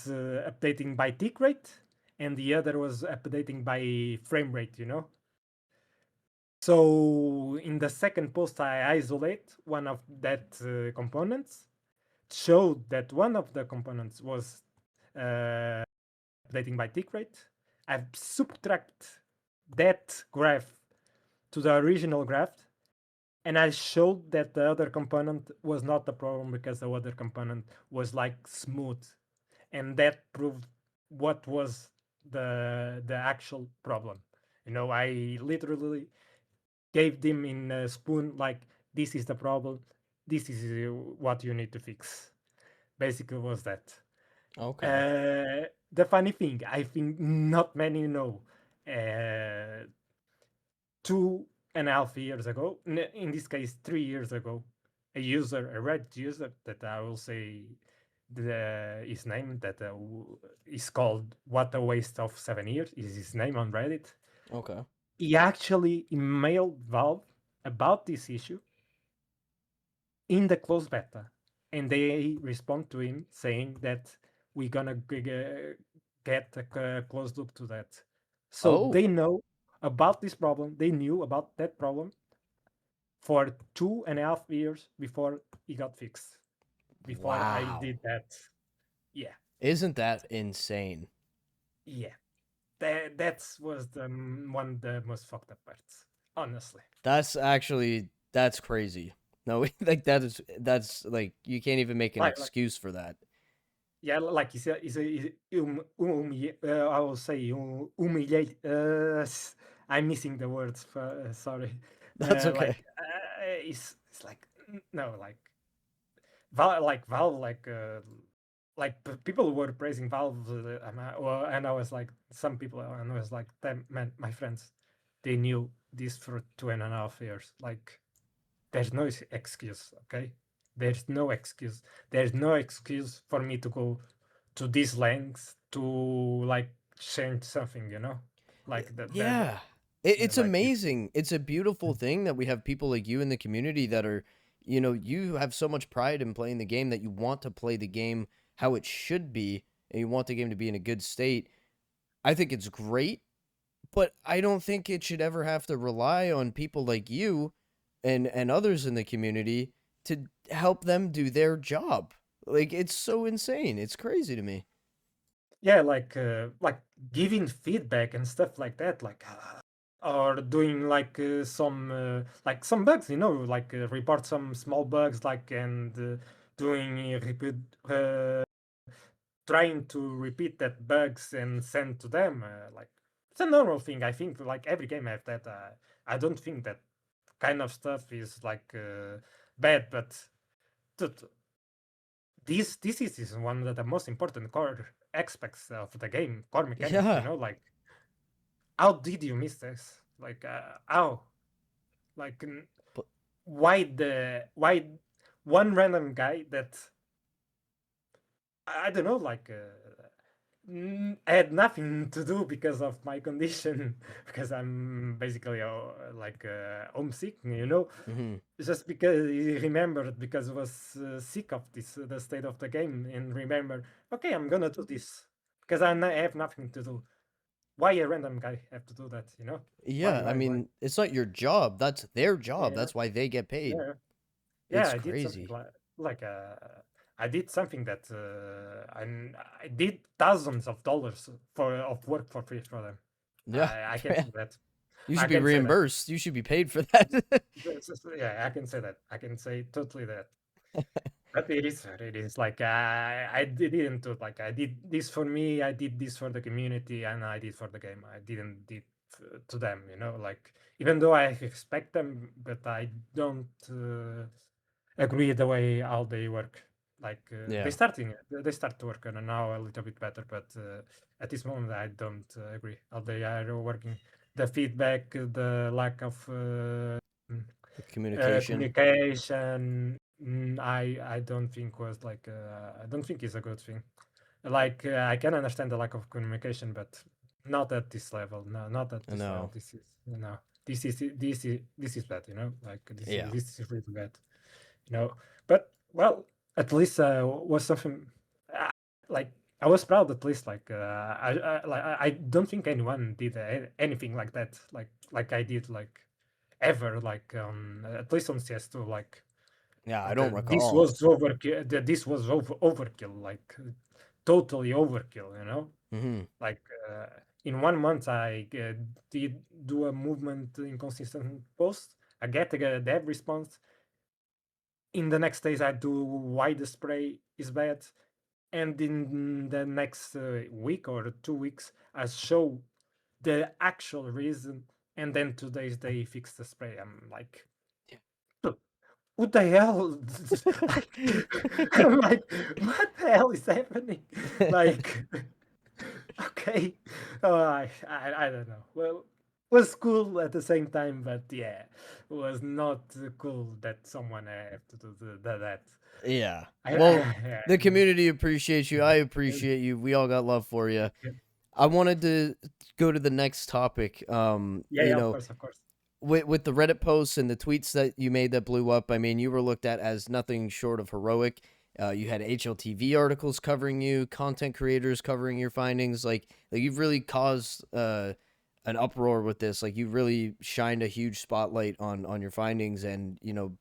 Speaker 2: updating by tick rate, and the other was updating by frame rate. So in the second post, I isolate one of that components, showed that one of the components was uh, updating by tick rate. I subtract that graph to the original graph, and I showed that the other component was not the problem because the other component was like smooth, and that proved what was the actual problem. I literally gave them in a spoon like, this is the problem, this is what you need to fix. Basically, was that.
Speaker 1: Okay.
Speaker 2: The funny thing, I think not many know. Uh, 2.5 years ago, in this case 3 years ago, a Reddit user that I will say his name, that is called "What a Waste of 7 Years" is his name on Reddit.
Speaker 1: Okay.
Speaker 2: He actually emailed Valve about this issue in the closed beta, and they respond to him saying that we're gonna get a closed loop to that. So
Speaker 1: Oh,
Speaker 2: they know about this problem. They knew about that problem for 2.5 years before he got fixed. Before I
Speaker 1: wow.
Speaker 2: did that, yeah,
Speaker 1: Isn't that insane?
Speaker 2: yeah, that was one of the most fucked up parts, honestly.
Speaker 1: That's crazy. No, like that's like you can't even make an
Speaker 2: Like
Speaker 1: excuse for that.
Speaker 2: yeah, like I will say humiliate. I'm missing the words. Sorry.
Speaker 1: That's okay.
Speaker 2: It's like no, Valve, people were praising Valve, and I was like, some people, and I was like, them, man, my friends, they knew this for 2.5 years. Like, there's no excuse, okay? There's no excuse. There's no excuse for me to go to these lengths to like change something, like
Speaker 1: Yeah. It's
Speaker 2: like this.
Speaker 1: amazing. It's a beautiful thing that we have people like you in the community that are, you have so much pride in playing the game that you want to play the game how it should be and you want the game to be in a good state. I think it's great, but I don't think it should ever have to rely on people like you and others in the community to help them do their job. Like it's so insane. It's crazy to me.
Speaker 2: Yeah, like giving feedback and stuff like that, or doing some bugs, report some small bugs, and doing repeat trying to repeat that bugs and send to them, like it's a normal thing. I think like every game have that. I don't think that kind of stuff is bad, but dude, this is one of the most important core aspects of the game, core mechanics.
Speaker 1: Yeah.
Speaker 2: Like, how did you miss this? How? Like,
Speaker 1: But
Speaker 2: why one random guy that I don't know, I had nothing to do because of my condition, because I'm basically homesick,
Speaker 1: mhm.
Speaker 2: just because he remembered, because I was sick of this the state of the game, and remember, okay, I'm gonna do this because I have nothing to do. Why a random guy have to do that? Why
Speaker 1: Yeah, I
Speaker 2: why?
Speaker 1: mean, it's not your job. That's their job.
Speaker 2: Yeah,
Speaker 1: That's why they get paid.
Speaker 2: yeah, yeah.
Speaker 1: It's
Speaker 2: I did something
Speaker 1: crazy.
Speaker 2: like I did something that I did thousands of dollars of work for free for them.
Speaker 1: Yeah.
Speaker 2: I can
Speaker 1: Man,
Speaker 2: say that.
Speaker 1: you
Speaker 2: I
Speaker 1: should be
Speaker 2: can say that.
Speaker 1: reimbursed. You should be paid for that.
Speaker 2: Yeah, I can say that. I can say totally that. But it is like I didn't do, like, I did this for me. I did this for the community, and I did for the game. I didn't did to them. Like, even though I respect them, but I don't agree the way how they work. Like
Speaker 1: Yeah.
Speaker 2: they start to work on it now a little bit better, but at this moment I don't agree how they are working. The feedback, the lack of
Speaker 1: The communication.
Speaker 2: communication, I don't think was like I don't think is a good thing. Like I can understand the lack of communication, but not at this level. No, not at
Speaker 1: I
Speaker 2: this level.
Speaker 1: know.
Speaker 2: This is no. This is bad. You know, like
Speaker 1: Yeah.
Speaker 2: this is really bad. You know, but well, at least was something uh, like I was proud at least. Like I don't think anyone did anything like that. Like I did like ever. Like at least on CS2. Like
Speaker 1: Yeah, I don't
Speaker 2: this
Speaker 1: recall.
Speaker 2: was overkill. This was overkill. Like totally overkill. You know,
Speaker 1: Hmm.
Speaker 2: like in 1 month I did do a movement inconsistent post. I get a dev response. In the next days I do why the spray is bad, and in the next week or 2 weeks I show the actual reason, and then 2 days they fix the spray. I'm like, what the hell? Like, I'm like, what the hell is happening? Like, okay, I don't know. Well, was cool at the same time, but yeah, it was not cool that someone have to do that.
Speaker 1: Yeah.
Speaker 2: I,
Speaker 1: Well,
Speaker 2: I,
Speaker 1: the community appreciates you. I appreciate you. We all got love for you.
Speaker 2: yeah,
Speaker 1: I wanted to go to the next topic.
Speaker 2: yeah, of course, of course.
Speaker 1: With the Reddit posts and the tweets that you made that blew up, I mean, you were looked at as nothing short of heroic. You had HLTV articles covering you, content creators covering your findings. Like you've really caused an uproar with this. Like you really shined a huge spotlight on your findings, and you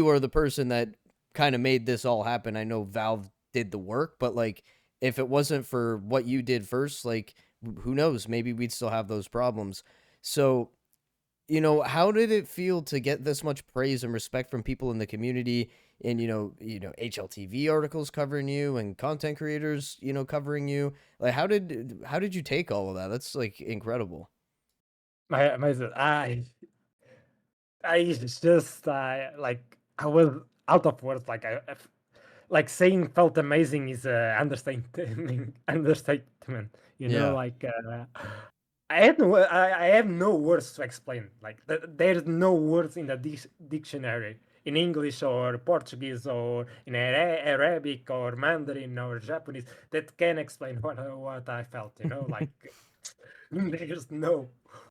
Speaker 1: are the person that kind of made this all happen. I know Valve did the work, but like if it wasn't for what you did first, like who knows? Maybe we'd still have those problems. So, how did it feel to get this much praise and respect from people in the community and HLTV articles covering you and content creators, covering you? Like how did you take all of that? That's like incredible.
Speaker 2: My I just like I was out of words. Like like saying felt amazing is a understatement. Understatement. You know,
Speaker 1: Yeah.
Speaker 2: like I have no words to explain. Like there's no words in the dictionary in English or Portuguese or in Arabic or Mandarin or Japanese that can explain what I felt. You know, like there's no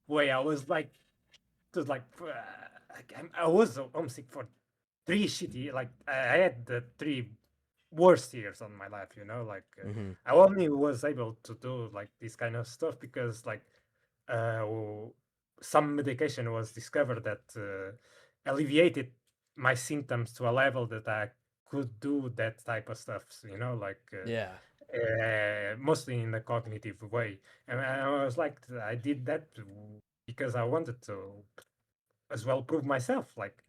Speaker 2: way. I was like just like I was homesick for 3 shitty. Like I had the 3 worst years on my life. You know, like
Speaker 1: Hmm.
Speaker 2: I only was able to do like this kind of stuff because like uh, w- some medication was discovered that alleviated my symptoms to a level that I could do that type of stuff. You know, like.
Speaker 1: Yeah.
Speaker 2: Mostly in the cognitive way, and I was like, I did that because I wanted to as well prove myself, like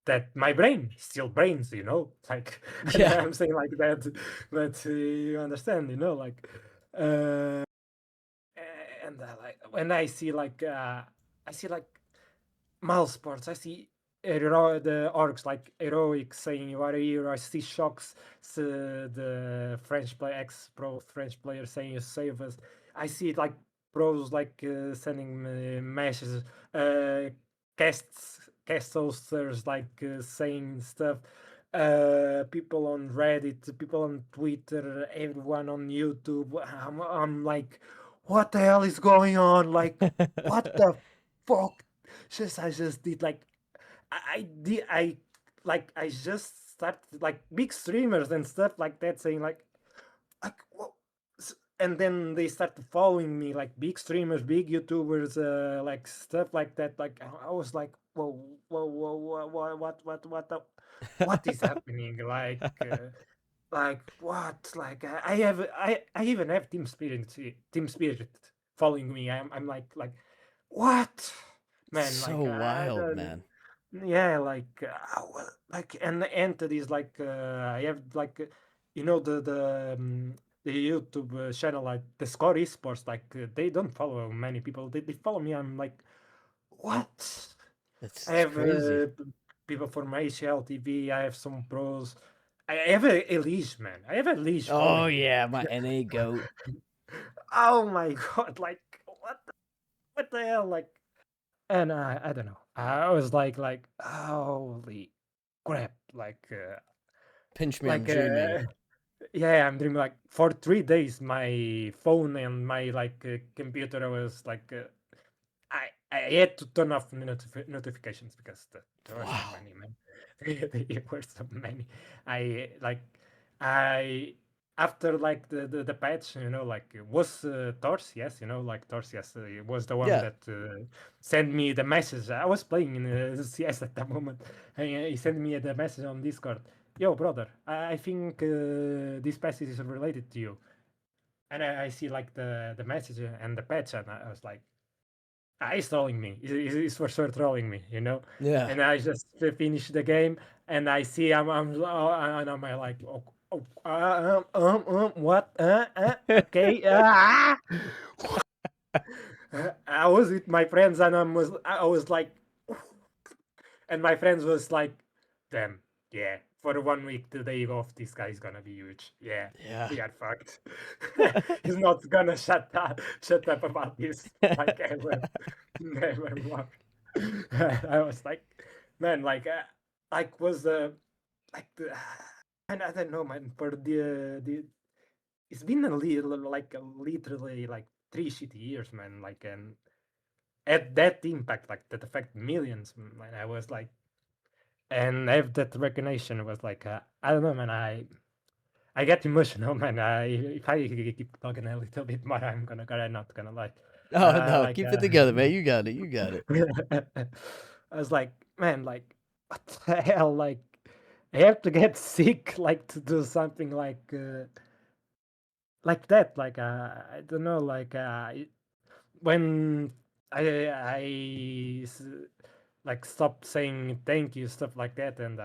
Speaker 2: that my brain still brains, you know, like
Speaker 1: Yeah.
Speaker 2: I'm saying like that, but you understand, you know, like, uh, and like when I see like Miles Sports, I see the orgs like heroic saying you are a hero. I see shocks, the French play ex pro French player saying you save us. I see it like pros like sending messages, uh, cast hosters like saying stuff. People on Reddit, people on Twitter, everyone on YouTube. I'm like, what the hell is going on? Like, what the fuck? I just did like I did I like I just started like big streamers and stuff like that saying like what, and then they started following me like big streamers, big YouTubers, like stuff like that. Like I was like, whoa, what is happening? Like what? Like I have I even have Team Spirit following me. I'm like what? Man,
Speaker 1: So
Speaker 2: like I
Speaker 1: wild,
Speaker 2: don't.
Speaker 1: man.
Speaker 2: Yeah, like well, like and the entities like I have like you know the YouTube channel like the Score Esports like they don't follow many people. They follow me. I'm like what? I
Speaker 1: It's
Speaker 2: have
Speaker 1: crazy.
Speaker 2: people from HLTV. I have some pros. I have a leash, man. I have a leash
Speaker 1: Oh
Speaker 2: following me.
Speaker 1: yeah, my NA goat.
Speaker 2: Oh my god! Like what the hell? Like, and I don't know. I was like holy crap!
Speaker 1: Pinch me, I'm
Speaker 2: Like
Speaker 1: dreaming.
Speaker 2: yeah, I'm dreaming. Like for 3 days, my phone and my computer was I had to turn off the notifications because there were so
Speaker 1: Wow.
Speaker 2: many, man. There were so many. I like I after like the patch, like it was Tors, yes, like Tors, yes, it was the one
Speaker 1: Yeah.
Speaker 2: that sent me the message. I was playing in CS at that moment, and he sent me the message on Discord. Yo, brother, I think this passage is related to you, and I see like the message and the patch, and I was like. He's trolling me. He's for sure trolling me,
Speaker 1: Yeah.
Speaker 2: And I just finish the game, and I see and I'm like, what? Okay, I was with my friends, and I was like, and my friends was like, damn, yeah, for 1 week, the day off, this guy is gonna be huge. Yeah,
Speaker 1: Yeah.
Speaker 2: we are fucked. He's not gonna shut up about this like ever, never more. I was like, man, like was like the, and I don't know, man. For the it's been literally like 3 shitty years, man. Like and at that impact, like that affect millions. Man, I was like, and have that recognition was like, I don't know, man. I get emotional, man. If I keep talking a little bit more, I'm not gonna lie.
Speaker 1: Oh no,
Speaker 2: Like
Speaker 1: keep it together, man. You got it. You got it.
Speaker 2: I was like, man, like what the hell? Like I have to get sick, like to do something like that. Like I don't know, when I like stopped saying thank you, stuff like that, and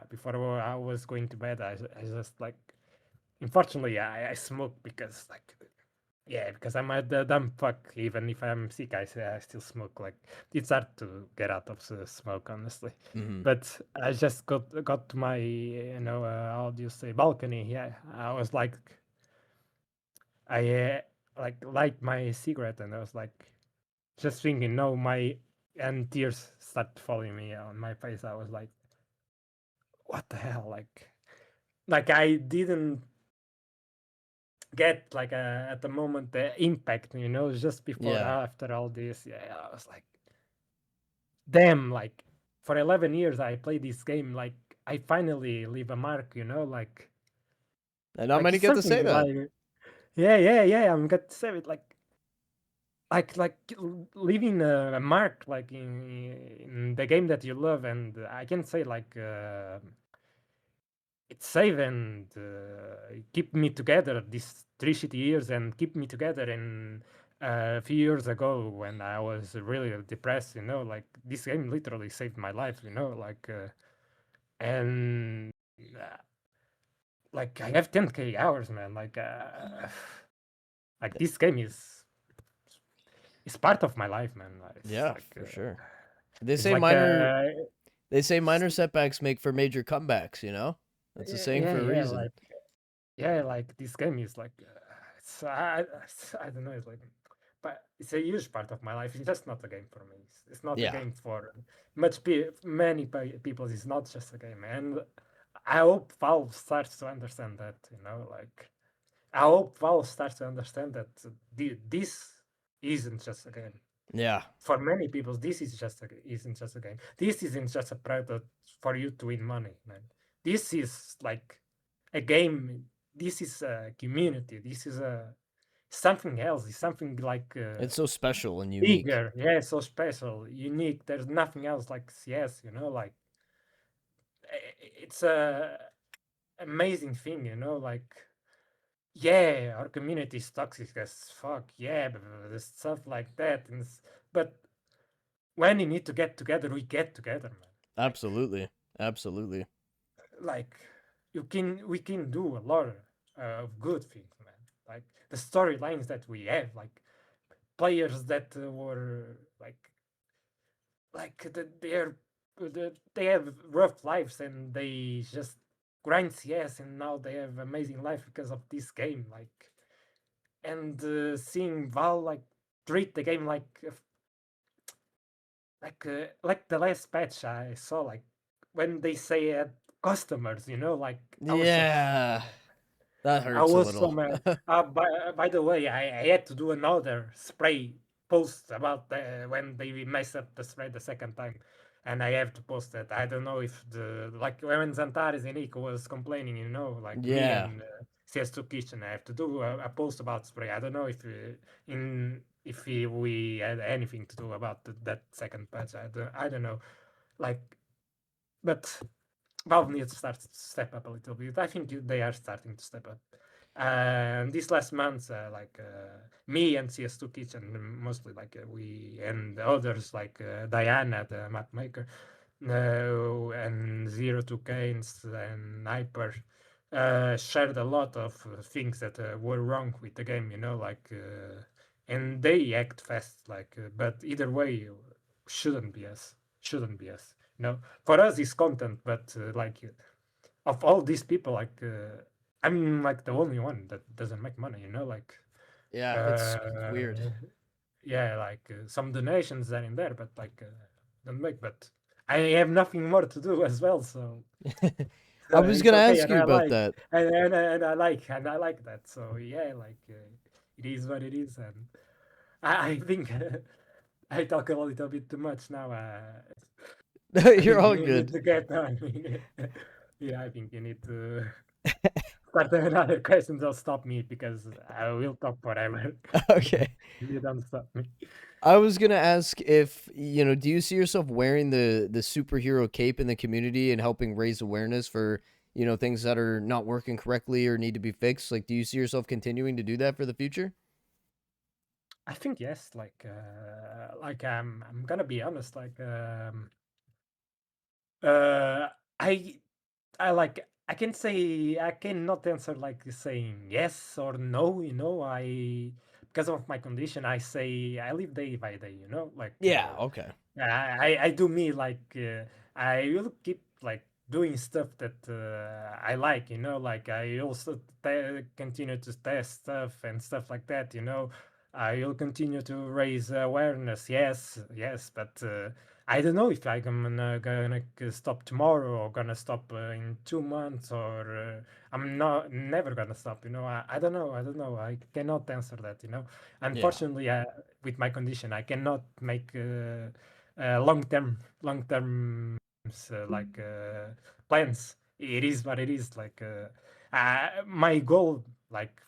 Speaker 2: before I was going to bed, I just like, unfortunately, I smoke because like, yeah, because I'm a dumb fuck. Even if I'm sick, I still smoke. Like it's hard to get out of the smoke, honestly.
Speaker 1: Hmm.
Speaker 2: But I just got to my, how do you say, balcony. Yeah, I was like, I like light my cigarette, and I was like, just thinking, no, and tears start following me on my face. I was like, what the hell? Like I didn't get like at the moment the impact, just before
Speaker 1: Yeah.
Speaker 2: after all this. Yeah, I was like, damn, like for 11 years I played this game, like I finally leave a mark,
Speaker 1: And not
Speaker 2: like
Speaker 1: many
Speaker 2: it's
Speaker 1: get to
Speaker 2: something
Speaker 1: say that.
Speaker 2: like, yeah, I'm gonna say it like leaving a mark like in the game that you love. And I can say like it saved and keep me together these 3 shitty years, and keep me together in a few years ago when I was really depressed, like this game literally saved my life, and uh, like I have 10K hours, man. Like this game is part of my life, man.
Speaker 1: Yeah, for sure. They
Speaker 2: It's
Speaker 1: say
Speaker 2: like
Speaker 1: minor
Speaker 2: uh
Speaker 1: they say minor setbacks make for major comebacks, you know? That's a saying
Speaker 2: yeah,
Speaker 1: for a
Speaker 2: yeah,
Speaker 1: reason.
Speaker 2: like this game is like I don't know, it's like, but it's a huge part of my life. It's just not a game for me. It's not a
Speaker 1: Yeah.
Speaker 2: game for many people. It's not just a game, and I hope Valve starts to understand that. Like I hope Valve starts to understand that this isn't just a game.
Speaker 1: Yeah.
Speaker 2: For many people, this isn't just a game. This isn't just a product for you to win money, man. This is like a game. This is a community. This is a something else. It's something like
Speaker 1: It's so special and unique.
Speaker 2: bigger. Yeah, so special, unique. There's nothing else like CS. Like it's a amazing thing. Like yeah, our community is toxic as fuck. Yeah, but there's stuff like that, but when you need to get together, we get together, man.
Speaker 1: Absolutely. Absolutely.
Speaker 2: Like we can do a lot of good things, man. Like the storylines that we have, like players that were like they have rough lives, and they just grind CS and now they have amazing life because of this game. Like, and seeing Val like treat the game like the last patch I saw, like when they say customers, you know, like I was so
Speaker 1: Yeah, that
Speaker 2: I
Speaker 1: hurts a
Speaker 2: was so
Speaker 1: little.
Speaker 2: mad. By the way, I had to do another spray post about when they messed up the spray the second time, and I have to post that. I don't know if the like when Zantares and Nico was complaining, you know, like me
Speaker 1: Yeah,
Speaker 2: and CS2 Kitchen, I have to do a post about spray. I don't know we had anything to do about that second patch. I don't know, like, but Valve needs to start to step up a little bit. I think they are starting to step up. These last months, me and CS2 Kitchen, mostly we and others like Diana, the map maker, and Zero Two Canes and Hyper, shared a lot of things that were wrong with the game. You know, and they act fast. But either way, shouldn't be us. Shouldn't be us. No, for us it's content, but of all these people, I'm like the only one that doesn't make money, you know,
Speaker 1: yeah, it's
Speaker 2: uh,
Speaker 1: weird.
Speaker 2: yeah, some donations are in there, but don't make. But I have nothing more to do as well, so
Speaker 1: I was
Speaker 2: it's
Speaker 1: gonna
Speaker 2: okay,
Speaker 1: ask
Speaker 2: and
Speaker 1: you
Speaker 2: I
Speaker 1: about
Speaker 2: like,
Speaker 1: that.
Speaker 2: and I like that. So yeah, it is what it is, and I think I talk a little bit too much now. I
Speaker 1: You're
Speaker 2: think
Speaker 1: all
Speaker 2: you need
Speaker 1: good.
Speaker 2: to get on. Yeah, I think you need to start another question. Don't stop me because I will talk forever.
Speaker 1: Okay.
Speaker 2: You don't stop me.
Speaker 1: I was gonna ask if do you see yourself wearing the superhero cape in the community and helping raise awareness for things that are not working correctly or need to be fixed? Like, do you see yourself continuing to do that for the future?
Speaker 2: I think yes. I'm gonna be honest. Uh, I I can say I cannot answer like saying yes or no. You know, I because of my condition, I say I live day by day. You know,
Speaker 1: Yeah. Okay.
Speaker 2: I do me I will keep doing stuff that I like, you know, like I also continue to test stuff and stuff like that, you know. I will continue to raise awareness, yes, but I don't know if I'm gonna stop tomorrow or gonna stop in 2 months or I'm not never gonna stop, you know. I don't know. I cannot answer that, you know.
Speaker 1: Yeah.
Speaker 2: Unfortunately, with my condition, I cannot make long term plans. It is what it is. My goal,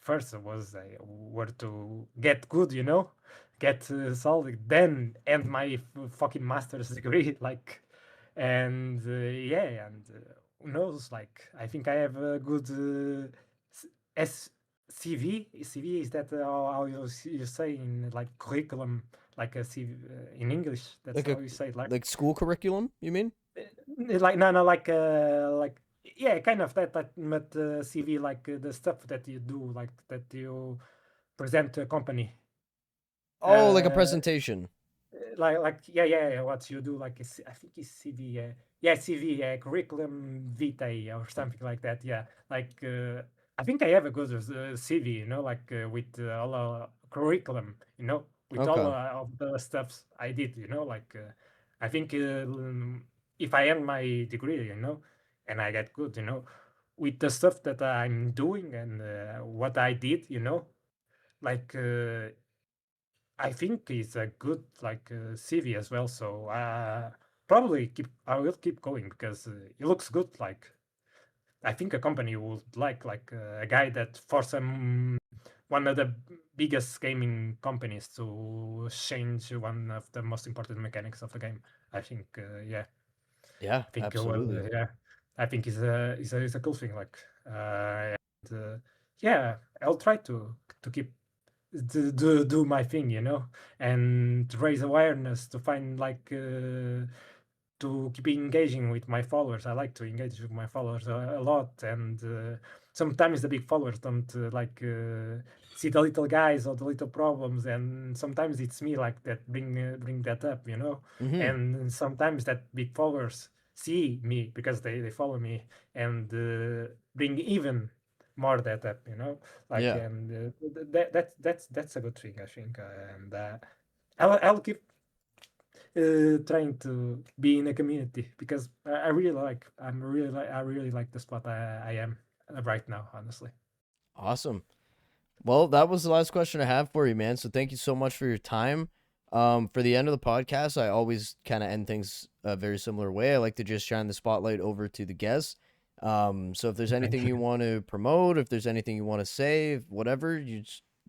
Speaker 2: first was were to get good, you know, get solid, then end my fucking master's degree, and yeah, and who knows? I think I have a good S- CV. CV is that how you say in curriculum, like a CV in English. That's
Speaker 1: Like a
Speaker 2: how you say it.
Speaker 1: like school curriculum, you mean?
Speaker 2: No, yeah, kind of that but CV, the stuff that you do, that you present to a company.
Speaker 1: Oh, like a
Speaker 2: Uh,
Speaker 1: presentation.
Speaker 2: yeah, what you do, I think it's CV, yeah, CV, curriculum vitae or something like that. Yeah, I think I have a good CV, you know, with all curriculum, you know, with all
Speaker 1: Okay.
Speaker 2: of the stuffs I did, you know, I think if I end my degree, you know, and I get good, you know, with the stuff that I'm doing and what I did, you know, like. I think it's a good CV as well. So probably keep I will keep going because it looks good. I think a company would a guy that for some one of the biggest gaming companies to change one of the most important mechanics of the game. I think yeah,
Speaker 1: Yeah,
Speaker 2: I think
Speaker 1: absolutely.
Speaker 2: yeah, I think it's a cool thing. And, yeah, I'll try to keep do my thing, you know, and to raise awareness, to find to keep engaging with my followers. I like to engage with my followers a lot, and sometimes the big followers don't see the little guys or the little problems, and sometimes it's me that bring that up, you know,
Speaker 1: Mhm.
Speaker 2: and sometimes that big followers. see me because they follow me and bring even more that up, you know, like
Speaker 1: Yeah.
Speaker 2: and that's a good thing, I think, and I'll keep trying to be in a community because I really like I really like the spot I am right now, honestly.
Speaker 1: Awesome. Well, that was the last question I have for you, man. So thank you so much for your time. For the end of the podcast, I always kind of end things a very similar way. I like to just shine the spotlight over to the guests. So if there's
Speaker 2: Thank
Speaker 1: anything
Speaker 2: you.
Speaker 1: you want to promote, if there's anything you want to say, whatever,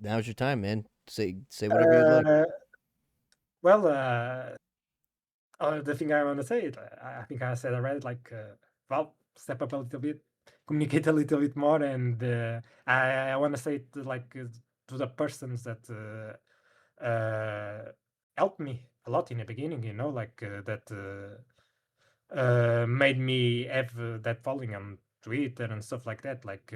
Speaker 1: now's your time, man. Say whatever you'd like.
Speaker 2: Uh, well, the thing I want to say, I think I said already, like, well, step up a little bit, communicate a little bit more, and I want to say it like to the persons that helped me a lot in the beginning, you know, like that made me have that following on Twitter and stuff like that. Like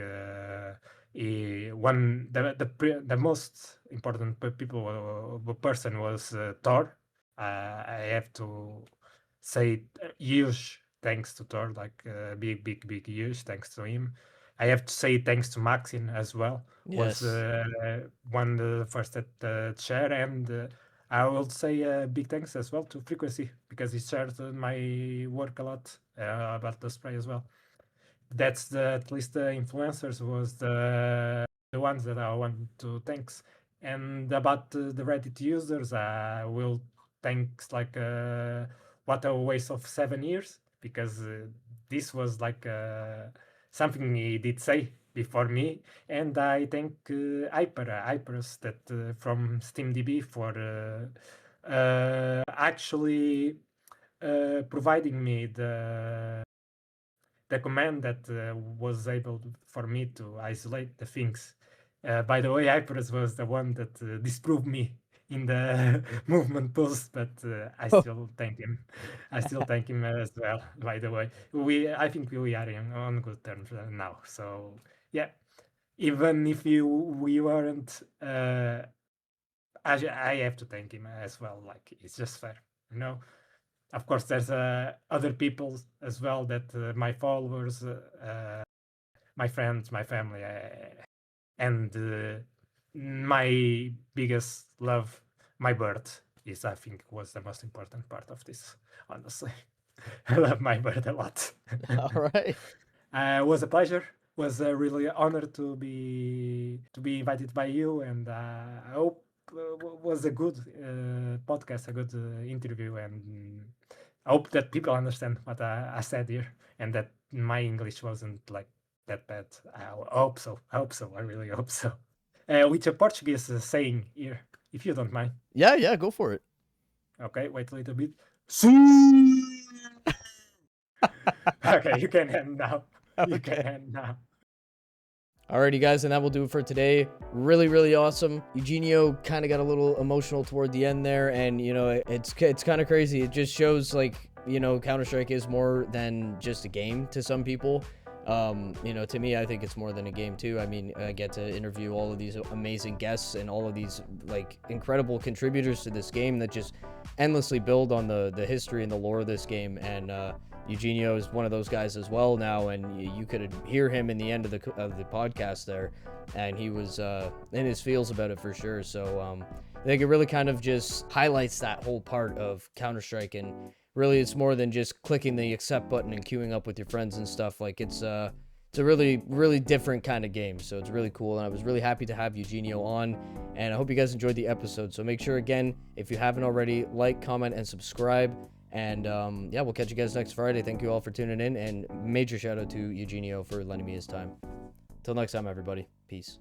Speaker 2: one the most important people person was Thor. I have to say huge thanks to Thor, like big huge thanks to him. I have to say thanks to Maxine as well. Was
Speaker 1: Yes.
Speaker 2: one of the first at share, and I will say big thanks as well to Frequency because he shared my work a lot about the spray as well. That's at least the influencers was the ones that I want to thanks. And about the Reddit users, I will thanks like what a waste of 7 years because this was like something he did say before me, and I thank Hypers that from SteamDB for actually providing me the command that was able for me to isolate the things. By the way, Hypers was the one that disproved me in the movement post, but I still thank him. I still thank him as well. By the way, I think we are on good terms now. So yeah, even if we weren't, I have to thank him as well. Like it's just fair, you know. Of course, there's other people as well that my followers, my friends, my family, and my biggest love, my bird, is I think was the most important part of this. Honestly, I love my bird a lot.
Speaker 1: All right.
Speaker 2: Was a pleasure. Was a really honor to be invited by you, and I hope was a good podcast, a good interview, and I hope that people understand what I said here, and that my English wasn't like that bad. I hope so. I hope so. I really hope so. With a Portuguese saying here, if you don't mind.
Speaker 1: Yeah, yeah, go for it.
Speaker 2: Okay, wait a little bit. Sim! Okay, you can end now. You can
Speaker 1: Okay.
Speaker 2: end now.
Speaker 1: Alrighty, guys, and that will do it for today. Really, really awesome. Eugenio kind of got a little emotional toward the end there, and you know, it's kind of crazy. It just shows like Counter-Strike is more than just a game to some people. To me, I think it's more than a game too. I mean, I get to interview all of these amazing guests and all of these like incredible contributors to this game that just endlessly build on the history and the lore of this game. And Eugenio is one of those guys as well now, and you could hear him in the end of the podcast there, and he was in his feels about it for sure. So I think it really kind of just highlights that whole part of Counter-Strike, and really it's more than just clicking the accept button and queuing up with your friends and stuff. Like it's a really, really different kind of game. So it's really cool. And I was really happy to have Eugenio on. And I hope you guys enjoyed the episode. So make sure, again, if you haven't already, like, comment, and subscribe. And yeah, we'll catch you guys next Friday. Thank you all for tuning in. And major shout out to Eugenio for lending me his time. Till next time, everybody. Peace.